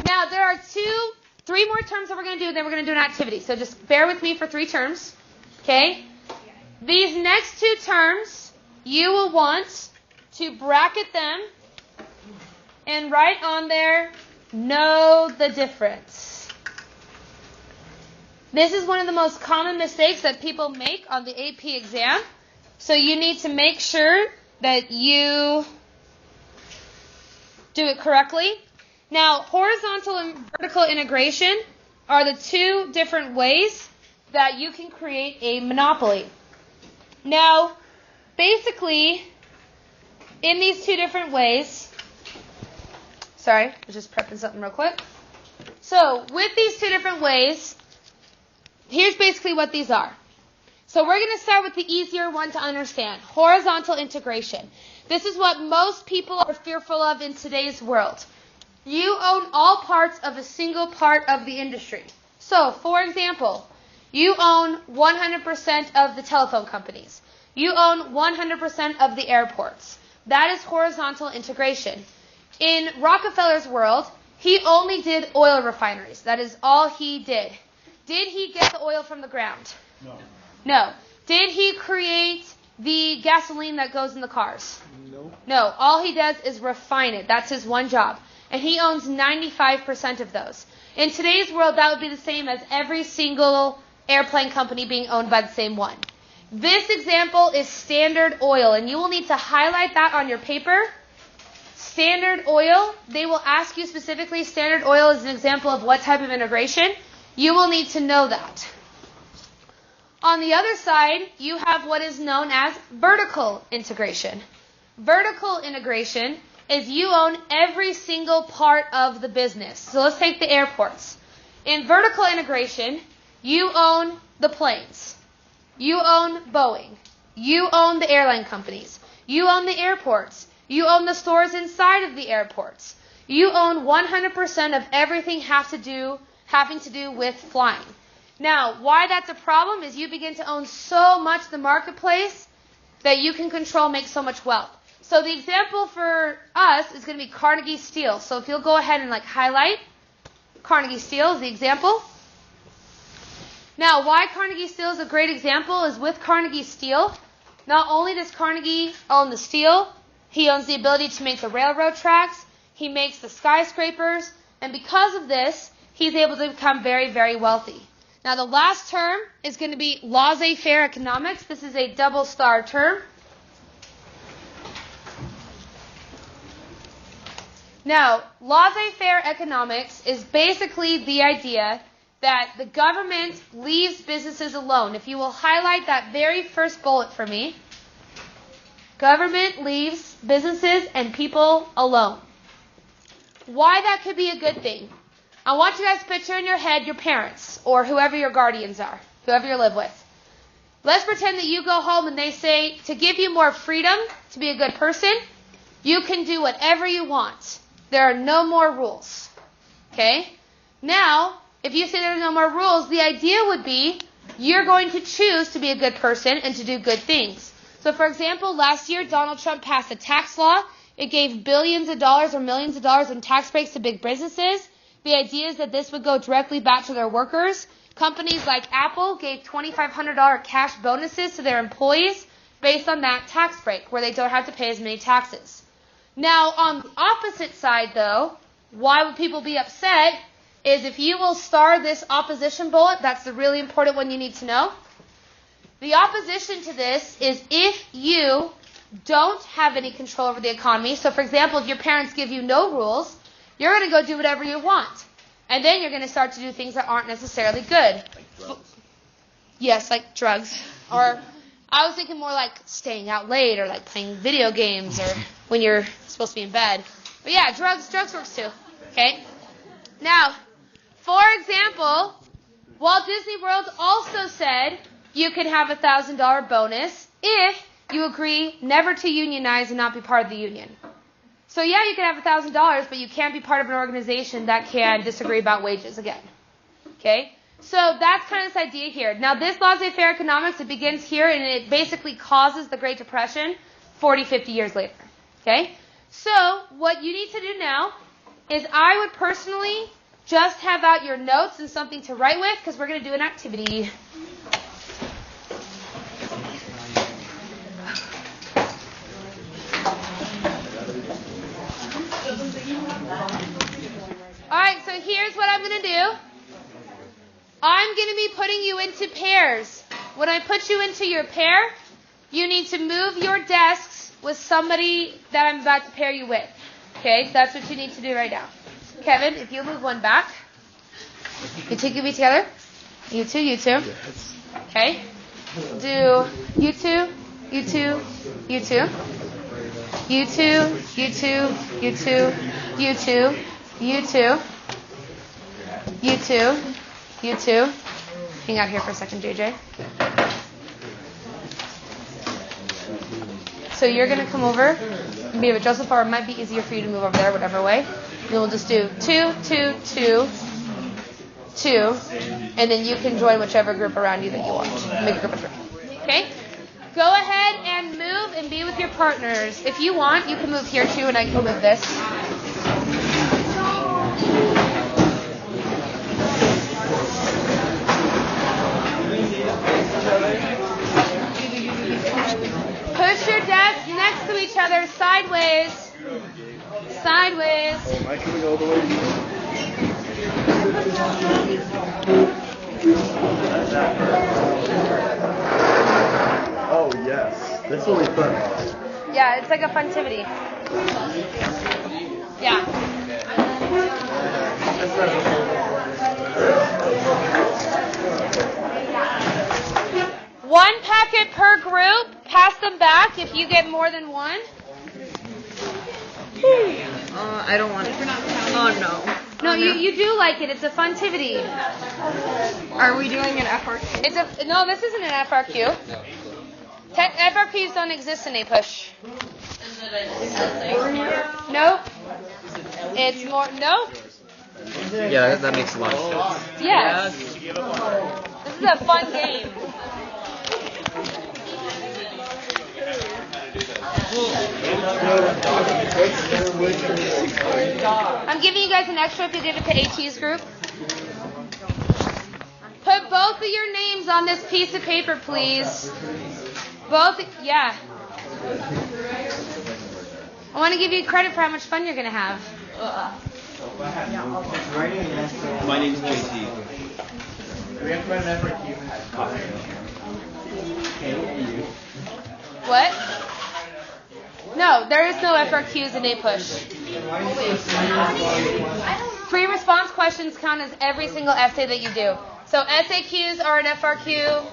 Now, there are 3 more terms that we're going to do, then we're going to do an activity. So just bear with me for 3 terms. Okay? These next 2 terms, you will want to bracket them and write on there, know the difference. This is one of the most common mistakes that people make on the AP exam. So you need to make sure that you do it correctly. Now, horizontal and vertical integration are the 2 different ways that you can create a monopoly. Now, basically, in these 2 different ways, sorry, I was just prepping something real quick. So, with these 2 different ways, here's basically what these are. So we're going to start with the easier one to understand, horizontal integration. This is what most people are fearful of in today's world. You own all parts of a single part of the industry. So, for example, you own 100% of the telephone companies. You own 100% of the airports. That is horizontal integration. In Rockefeller's world, he only did oil refineries. That is all he did. Did he get the oil from the ground? No. Did he create the gasoline that goes in the cars? No. All he does is refine it. That's his one job. And he owns 95% of those. In today's world, that would be the same as every single airplane company being owned by the same one. This example is Standard Oil, and you will need to highlight that on your paper. Standard Oil, they will ask you specifically, Standard Oil is an example of what type of integration. You will need to know that. On the other side, you have what is known as vertical integration. Vertical integration is you own every single part of the business. So let's take the airports. In vertical integration, you own the planes. You own Boeing. You own the airline companies. You own the airports. You own the stores inside of the airports. You own 100% of everything having to do with flying. Now, why that's a problem is you begin to own so much of the marketplace that you can control, make so much wealth. So the example for us is going to be Carnegie Steel. So if you'll go ahead and highlight Carnegie Steel as the example. Now, why Carnegie Steel is a great example is with Carnegie Steel, not only does Carnegie own the steel, he owns the ability to make the railroad tracks, he makes the skyscrapers, and because of this, he's able to become very, very wealthy. Now, the last term is going to be Laissez-Faire Economics. This is a double star term. Now, Laissez-Faire Economics is basically the idea that the government leaves businesses alone. If you will highlight that very first bullet for me, government leaves businesses and people alone. Why that could be a good thing? I want you guys to picture in your head your parents or whoever your guardians are, whoever you live with. Let's pretend that you go home and they say, to give you more freedom to be a good person, you can do whatever you want. There are no more rules. Okay? Now, if you say there's no more rules, the idea would be you're going to choose to be a good person and to do good things. So, for example, last year, Donald Trump passed a tax law. It gave billions of dollars or millions of dollars in tax breaks to big businesses. The idea is that this would go directly back to their workers. Companies like Apple gave $2,500 cash bonuses to their employees based on that tax break, where they don't have to pay as many taxes. Now, on the opposite side, though, why would people be upset is if you will star this opposition bullet, that's the really important one you need to know. The opposition to this is if you don't have any control over the economy. So, for example, if your parents give you no rules, you're going to go do whatever you want. And then you're going to start to do things that aren't necessarily good. Like drugs. Yes, like drugs. Or I was thinking more like staying out late or like playing video games or when you're supposed to be in bed. But yeah, drugs works too. Okay? Now, for example, Walt Disney World also said you can have a $1,000 bonus if you agree never to unionize and not be part of the union. So yeah, you can have $1,000, but you can't be part of an organization that can disagree about wages again. Okay? So that's kind of this idea here. Now this laissez-faire economics, it begins here and it basically causes the Great Depression 40, 50 years later. Okay? So what you need to do now is I would personally just have out your notes and something to write with because we're going to do an activity. Alright, so here's what I'm going to do. I'm going to be putting you into pairs. When I put you into your pair, you need to move your desks with somebody that I'm about to pair you with. Okay, so that's what you need to do right now. Kevin, if you move one back. You two can be together. You two. Yes. Okay. Do you two. You two. You two. You two. You two. You two. You two. You two. You two. You two. Hang out here for a second, JJ. So you're going to come over and be with Joseph, or it might be easier for you to move over there, whatever way. And we'll just do 2, 2, 2, 2, and then you can join whichever group around you that you want. Make a group of 3. Okay? Go ahead and move and be with your partners. If you want, you can move here too, and I can move this. Push your desks next to each other, sideways. Sideways. Oh, I can go all the way. Oh, yes. This will be fun. Yeah, it's like a funtivity. Yeah. One packet per group. Pass them back if you get more than one. I don't want it. Oh, no. No, you do like it. It's a funtivity. Are we doing an FRQ? No, this isn't an FRQ. FRQs don't exist in APUSH. Nope. It's more, nope. Yeah, that makes a lot of sense. Yes. This is a fun game. I'm giving you guys an extra if you give it to AT's group. Put both of your names on this piece of paper, please. Both, yeah. I want to give you credit for how much fun you're going to have. My name's JT. We have to run an FRQ. What? No, there is no FRQs in APUSH. 3 response questions count as every single essay that you do. So SAQs are an FRQ.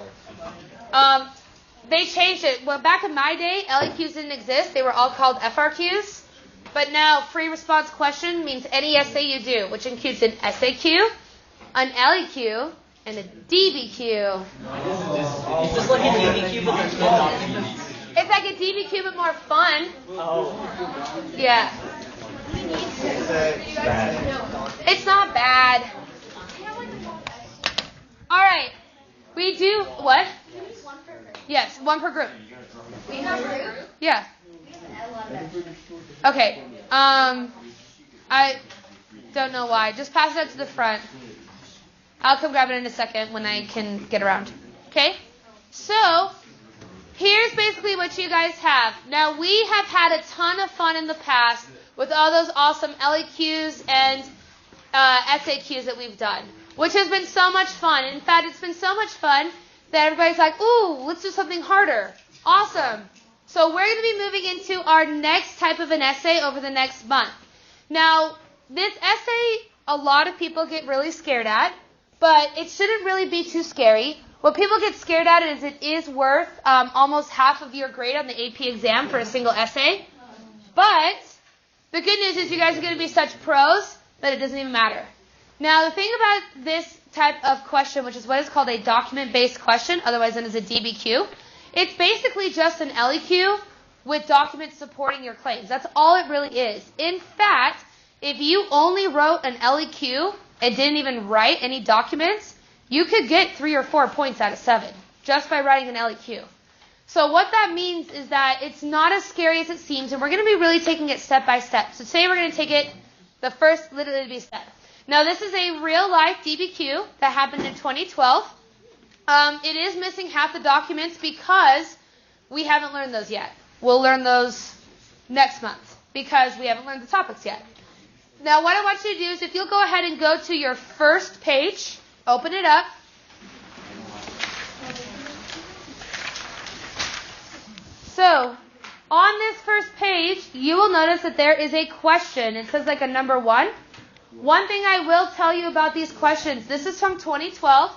They changed it. Well, back in my day, LEQs didn't exist. They were all called FRQs. But now, free response question means any essay you do, which includes an SAQ, an LEQ, and a DBQ. Is this like a DBQ but there's no documents? It's like a DBQ but more fun. Oh. Yeah. It's not bad. All right. We do what? Yes, 1 per group. Yeah. Okay. I don't know why. Just pass it out to the front. I'll come grab it in a second when I can get around. Okay? So, here's basically what you guys have. Now, we have had a ton of fun in the past with all those awesome LEQs and SAQs that we've done, which has been so much fun. In fact, it's been so much fun that everybody's like, ooh, let's do something harder. Awesome. So we're going to be moving into our next type of an essay over the next month. Now, this essay, a lot of people get really scared at, but it shouldn't really be too scary. What people get scared at is it is worth almost half of your grade on the AP exam for a single essay. But the good news is you guys are going to be such pros that it doesn't even matter. Now, the thing about this type of question, which is what is called a document-based question, otherwise known as a DBQ, it's basically just an LEQ with documents supporting your claims. That's all it really is. In fact, if you only wrote an LEQ and didn't even write any documents, you could get 3 or 4 points out of 7 just by writing an LEQ. So what that means is that it's not as scary as it seems, and we're going to be really taking it step by step. So today we're going to take it the first literally step. Now this is a real-life DBQ that happened in 2012. It is missing half the documents because we haven't learned those yet. We'll learn those next month because we haven't learned the topics yet. Now what I want you to do is if you'll go ahead and go to your first page, open it up. So on this first page, you will notice that there is a question. It says like a number 1. One thing I will tell you about these questions, this is from 2012.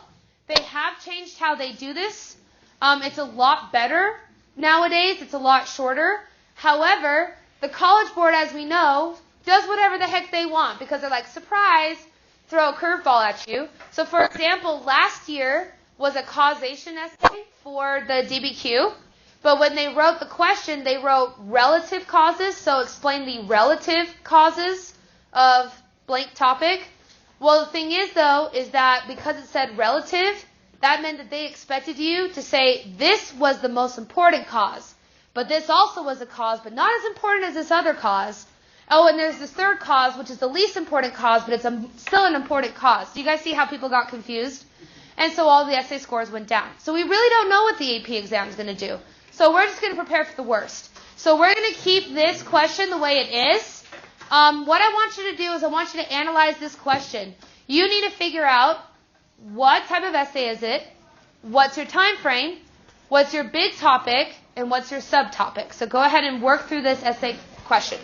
They have changed how they do this. It's a lot better nowadays. It's a lot shorter. However, the College Board, as we know, does whatever the heck they want because they're like, surprise, throw a curveball at you. So, for example, last year was a causation essay for the DBQ. But when they wrote the question, they wrote relative causes. So explain the relative causes of blank topic. Well, the thing is, though, is that because it said relative, that meant that they expected you to say this was the most important cause. But this also was a cause, but not as important as this other cause. Oh, and there's this third cause, which is the least important cause, but it's still an important cause. Do you guys see how people got confused? And so all the essay scores went down. So we really don't know what the AP exam is going to do. So we're just going to prepare for the worst. So we're going to keep this question the way it is. What I want you to do is I want you to analyze this question. You need to figure out what type of essay is it, what's your time frame, what's your big topic, and what's your subtopic. So go ahead and work through this essay question.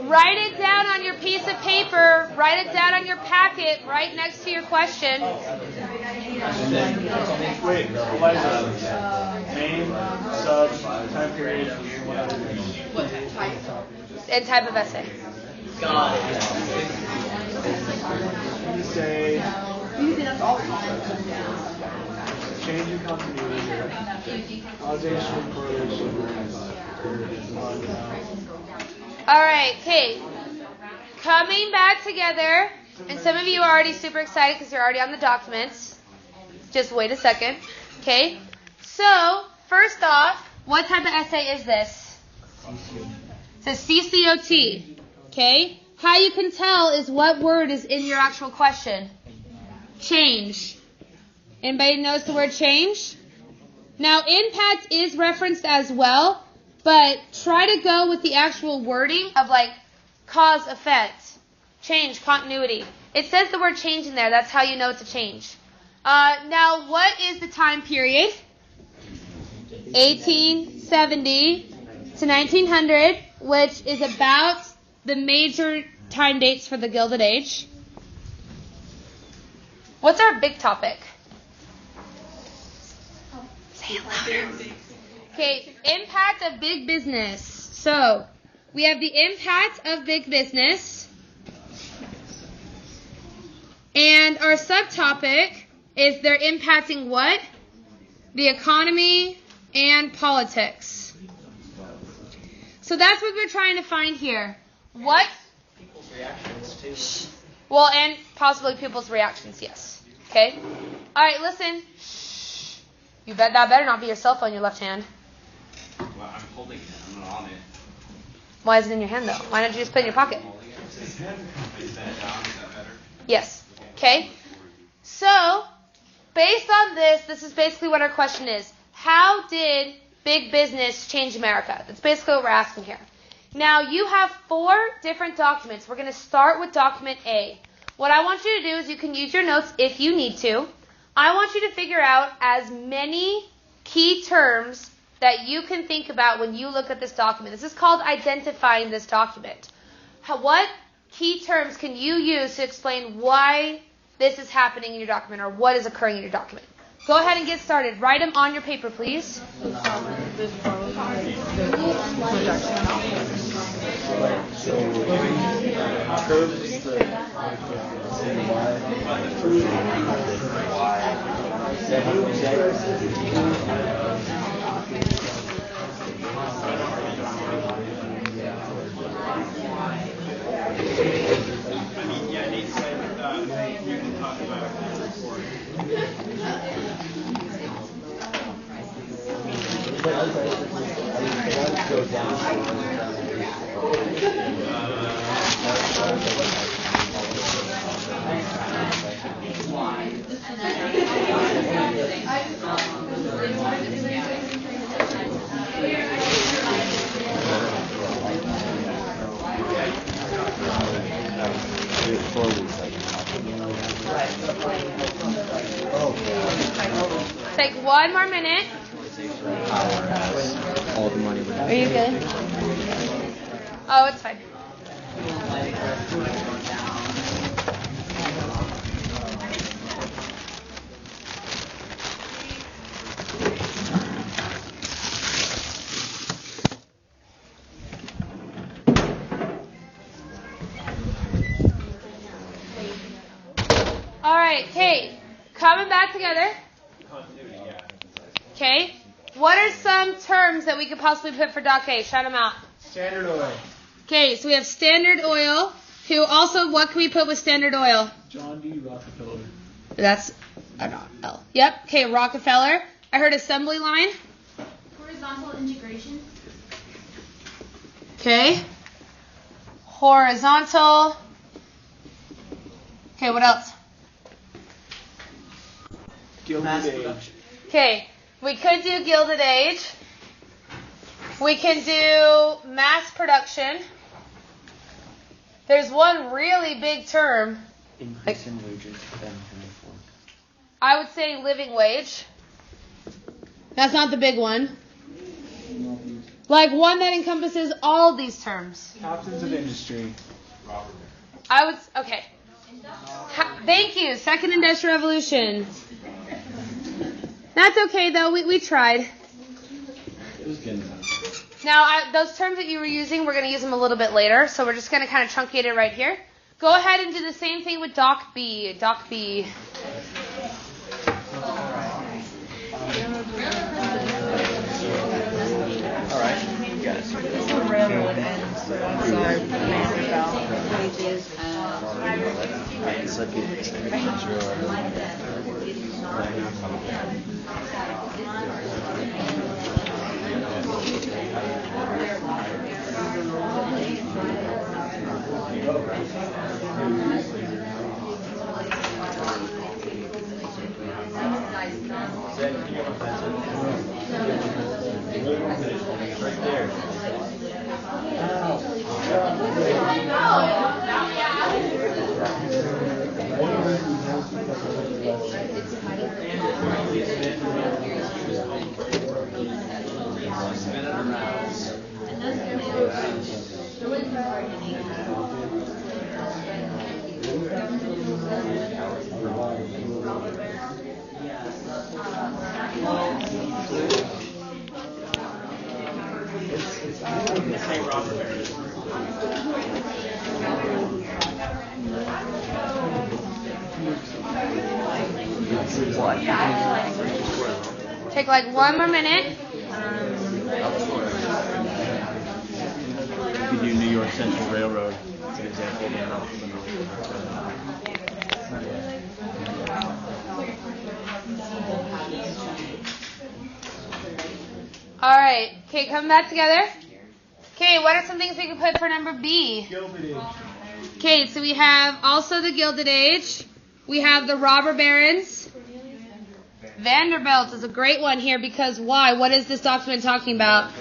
Write it down on your piece of paper. Write it down on your packet right next to your question. Wait, Eliza. Name, sub, time period, And type of essay. God. You say change in continuity, causation, correlation. All right, okay. Coming back together, and some of you are already super excited because you're already on the documents. Just wait a second. Okay. So, first off, what type of essay is this? It's a CCOT. Okay. How you can tell is what word is in your actual question. Change. Anybody knows the word change? Now, impact is referenced as well, but try to go with the actual wording of like cause, effect, change, continuity. It says the word change in there. That's how you know it's a change. Now, what is the time period? 1870 to 1900, which is about the major time dates for the Gilded Age. What's our big topic? Say it louder. Okay, impact of big business. So, we have the impact of big business. And our subtopic is they're impacting what? The economy and politics. So that's what we're trying to find here. What? People's reactions too. Well, and possibly people's reactions, yes. Okay? All right, listen. You bet that better not be your cell phone in your left hand. Well, I'm holding it. I'm not on it. Why is it in your hand, though? Why don't you just put it in your pocket? Is that better? Yes. Okay? So, based on this is basically what our question is. How did big business change America? That's basically what we're asking here. Now, you have 4 different documents. We're going to start with document A. What I want you to do is you can use your notes if you need to. I want you to figure out as many key terms that you can think about when you look at this document. This is called identifying this document. What key terms can you use to explain why this is happening in your document or what is occurring in your document? Go ahead and get started. Write them on your paper, please. Nate said you can talk about the report. Take one more minute. All the money. Are you good? Oh, it's fine. All right, Kate, coming back together. Okay, what are some terms that we could possibly put for Doc A? Shout them out. Standard Oil. Okay, so we have Standard Oil. Who also, what can we put with Standard Oil? John D. Rockefeller. That's not L. Yep. Okay, Rockefeller. I heard assembly line. Horizontal integration. Okay. Horizontal. Okay, what else? Gilded Age. Okay, we could do Gilded Age. We can do mass production. There's one really big term. Increase in wages. I would say living wage. That's not the big one. Like one that encompasses all of these terms. Captains of industry. Okay. Thank you. Second Industrial Revolution. That's okay, though. We tried. It was good enough. Now, those terms that you were using, we're going to use them a little bit later, so we're just going to kind of truncate it right here. Go ahead and do the same thing with Doc B. Doc B. All right. You got it. The railroad ends outside Vanderbilt, wages It's like Right there. Take like one more minute. you could do New York Central Railroad as an example. All right. Okay, come back together. Okay, what are some things we can put for number B? Gilded Age. Okay, so we have also the Gilded Age. We have the robber barons. Vanderbilt is a great one here because why? What is this document talking about?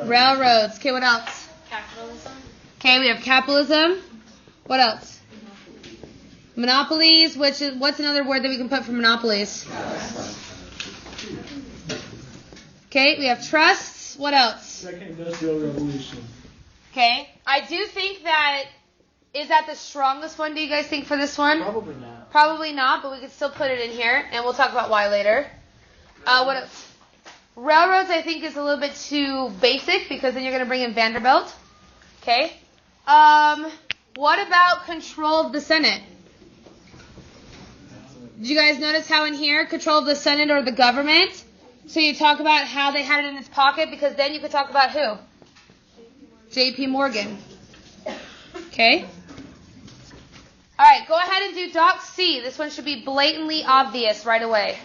Railroads. Okay, what else? Capitalism. Okay, we have capitalism. What else? Monopolies, what's another word that we can put for monopolies? Okay, we have trusts. What else? Second Industrial Revolution. Okay, I do think is that the strongest one, do you guys think, for this one? Probably not. Probably not, but we could still put it in here, and we'll talk about why later. What else? Railroads, I think, is a little bit too basic, because then you're going to bring in Vanderbilt. Okay. What about control of the Senate? Did you guys notice how in here, control of the Senate or the government? So you talk about how they had it in its pocket, because then you could talk about who? J.P. Morgan. Okay. All right, go ahead and do Doc C. This one should be blatantly obvious right away.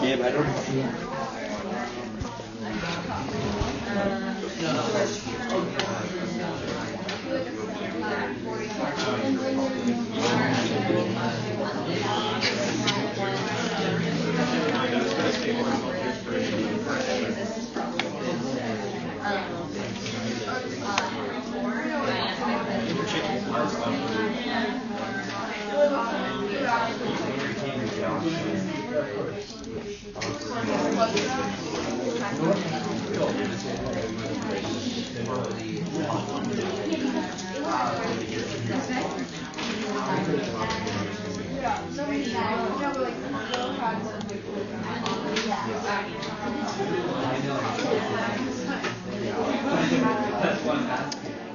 Yeah, but I don't see.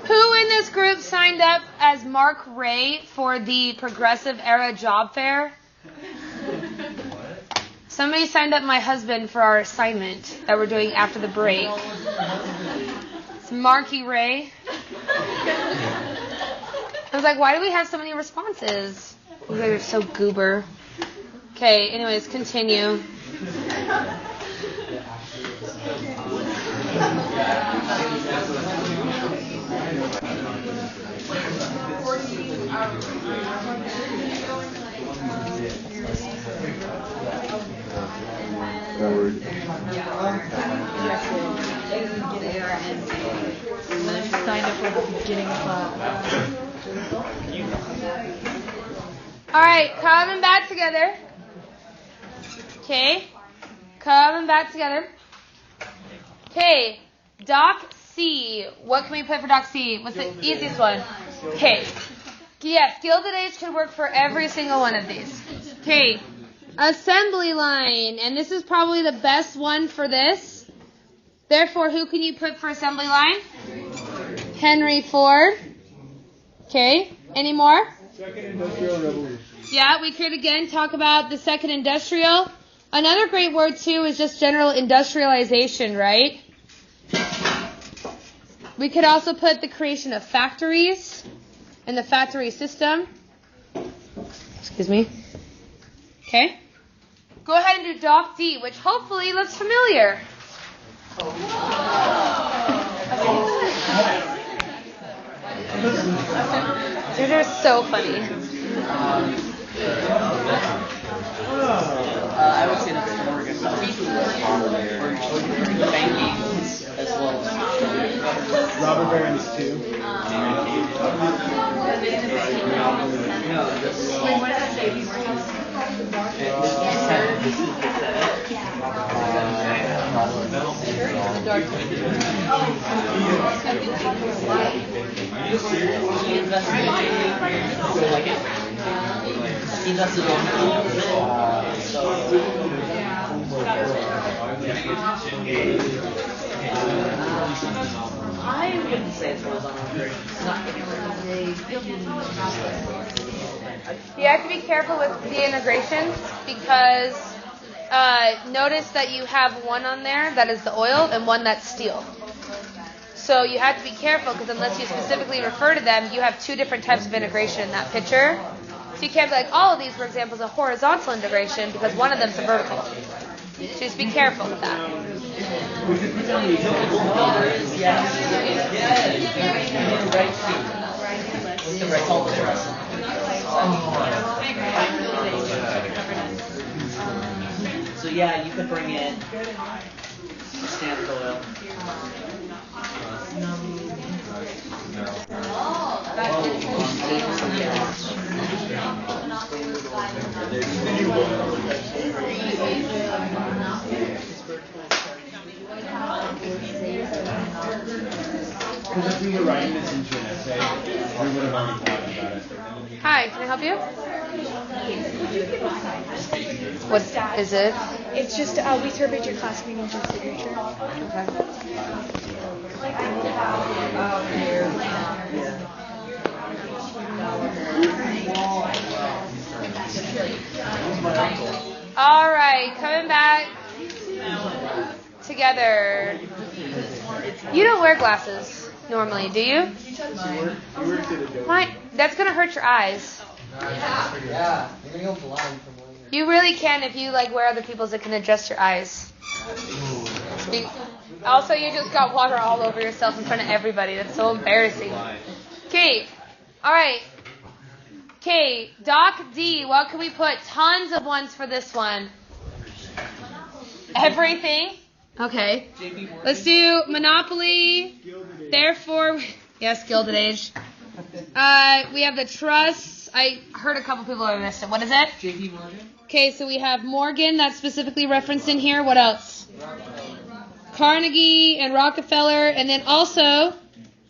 Who in this group signed up as Mark Ray for the Progressive Era Job Fair? Somebody signed up my husband for our assignment that we're doing after the break. It's Marky Ray. I was like, why do we have so many responses? You guys are so goober. Okay, anyways, continue. Signed up for the beginning class. All right, coming back together. Okay, coming back together. Okay, Doc C. What can we put for Doc C? What's the easiest one? Okay. Yeah, Gilded Age could work for every single one of these. Okay, assembly line. And this is probably the best one for this. Therefore, who can you put for assembly line? Henry Ford. Okay, any more? Second Industrial Revolution. Yeah, we could again talk about the second industrial. Another great word too is just general industrialization, right? We could also put the creation of factories and the factory system. Excuse me. Okay. Go ahead and do Doc D, which hopefully looks familiar. These are so funny. I would say that's Morgan. Banking as well. Robber Barons 2. He invested on I wouldn't say it's horizontal. You have to be careful with the integrations because notice that you have one on there that is the oil and one that's steel. So you have to be careful because unless you specifically refer to them, you have two different types of integration in that picture. So you can't be like, all of these were examples of horizontal integration because one of them's a vertical. So just be careful with that. So yeah, you could bring in Standard Oil. Because if we were writing this into an essay, we would have already talked about it. Hi, can I help you? What is it? It's just, we surveyed your class meeting for signature. All right, coming back together. You don't wear glasses normally, do you? Why? That's going to hurt your eyes. Yeah, you're gonna go blind from one year. You really can if you like wear other people's that can adjust your eyes. Also, you just got water all over yourself in front of everybody. That's so embarrassing. Okay. All right. Okay. Doc D. What can we put? Tons of ones for this one. Everything. Okay. Let's do Monopoly. Therefore, yes, Gilded Age. We have the Trust. I heard a couple people have missed it. What is it? JP Morgan. Okay, so we have Morgan, that's specifically referenced in here. What else? Carnegie and Rockefeller. And then also,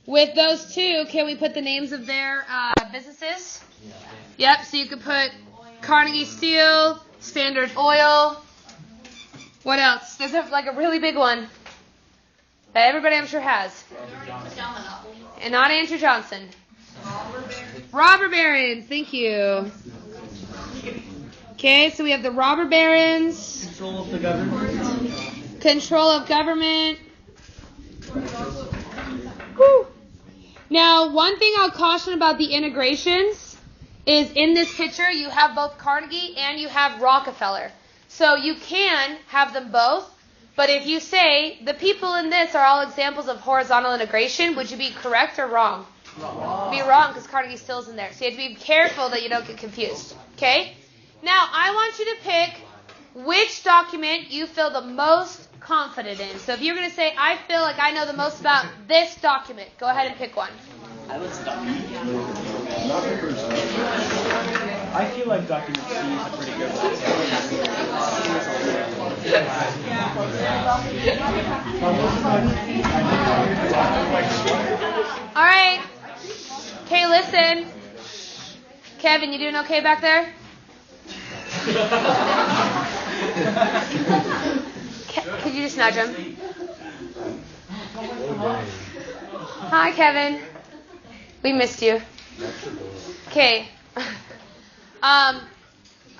with those two, can we put the names of their businesses? Yep, so you could put Carnegie Steel, Standard Oil. What else? There's like a really big one that everybody I'm sure has. And not Andrew Johnson. Robber Barons, thank you. Okay, so we have the Robber Barons. Control of the government. Control of government. Woo. Now, one thing I'll caution about the integrations is in this picture you have both Carnegie and you have Rockefeller. So you can have them both, but if you say the people in this are all examples of horizontal integration, would you be correct or wrong? Wrong. Be wrong because Carnegie still is in there. So you have to be careful that you don't get confused. Okay? Now, I want you to pick which document you feel the most confident in. So if you're going to say, I feel like I know the most about this document, go ahead and pick one. I would stop. I feel like document C is a pretty good one. All right. Okay, listen. Kevin, you doing okay back there? Could you just nudge him? Hi, Kevin. We missed you. Okay. All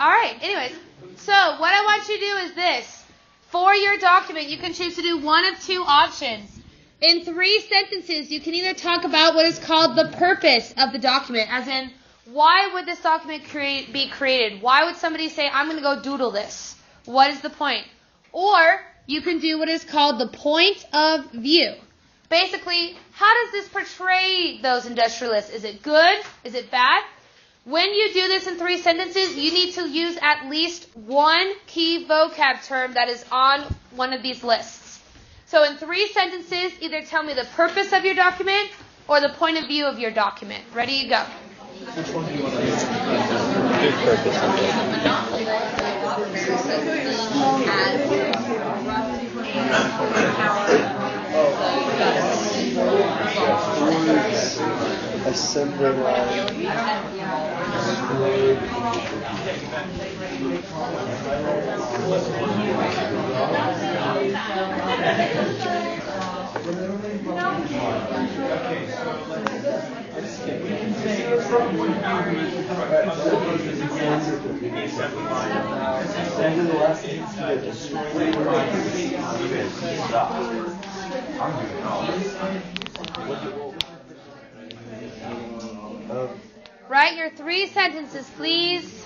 right. Anyways, so what I want you to do is this. For your document, you can choose to do one of two options. In 3 sentences, you can either talk about what is called the purpose of the document, as in, why would this document be created? Why would somebody say, I'm going to go doodle this? What is the point? Or you can do what is called the point of view. Basically, how does this portray those industrialists? Is it good? Is it bad? When you do this in 3 sentences, you need to use at least one key vocab term that is on one of these lists. So in 3 sentences, either tell me the purpose of your document or the point of view of your document. Ready, you go. Which one do you want to use? Good purpose of assembly line. Write your 3 sentences, please.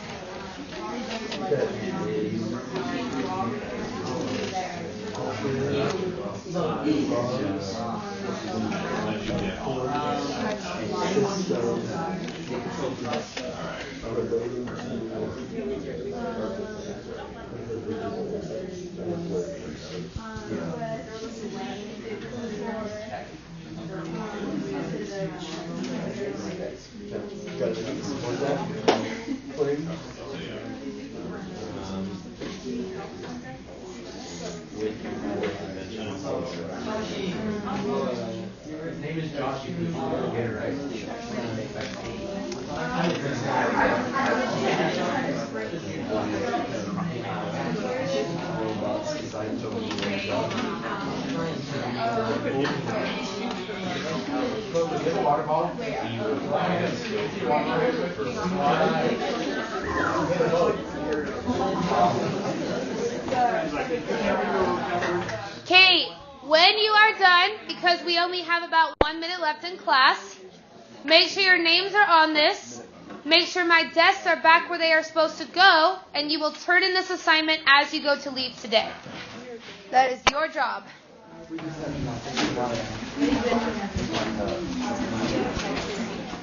His name is Josh. You can get it right. Okay, when you are done, because we only have about 1 minute left in class, make sure your names are on this. Make sure my desks are back where they are supposed to go, and you will turn in this assignment as you go to leave today. That is your job.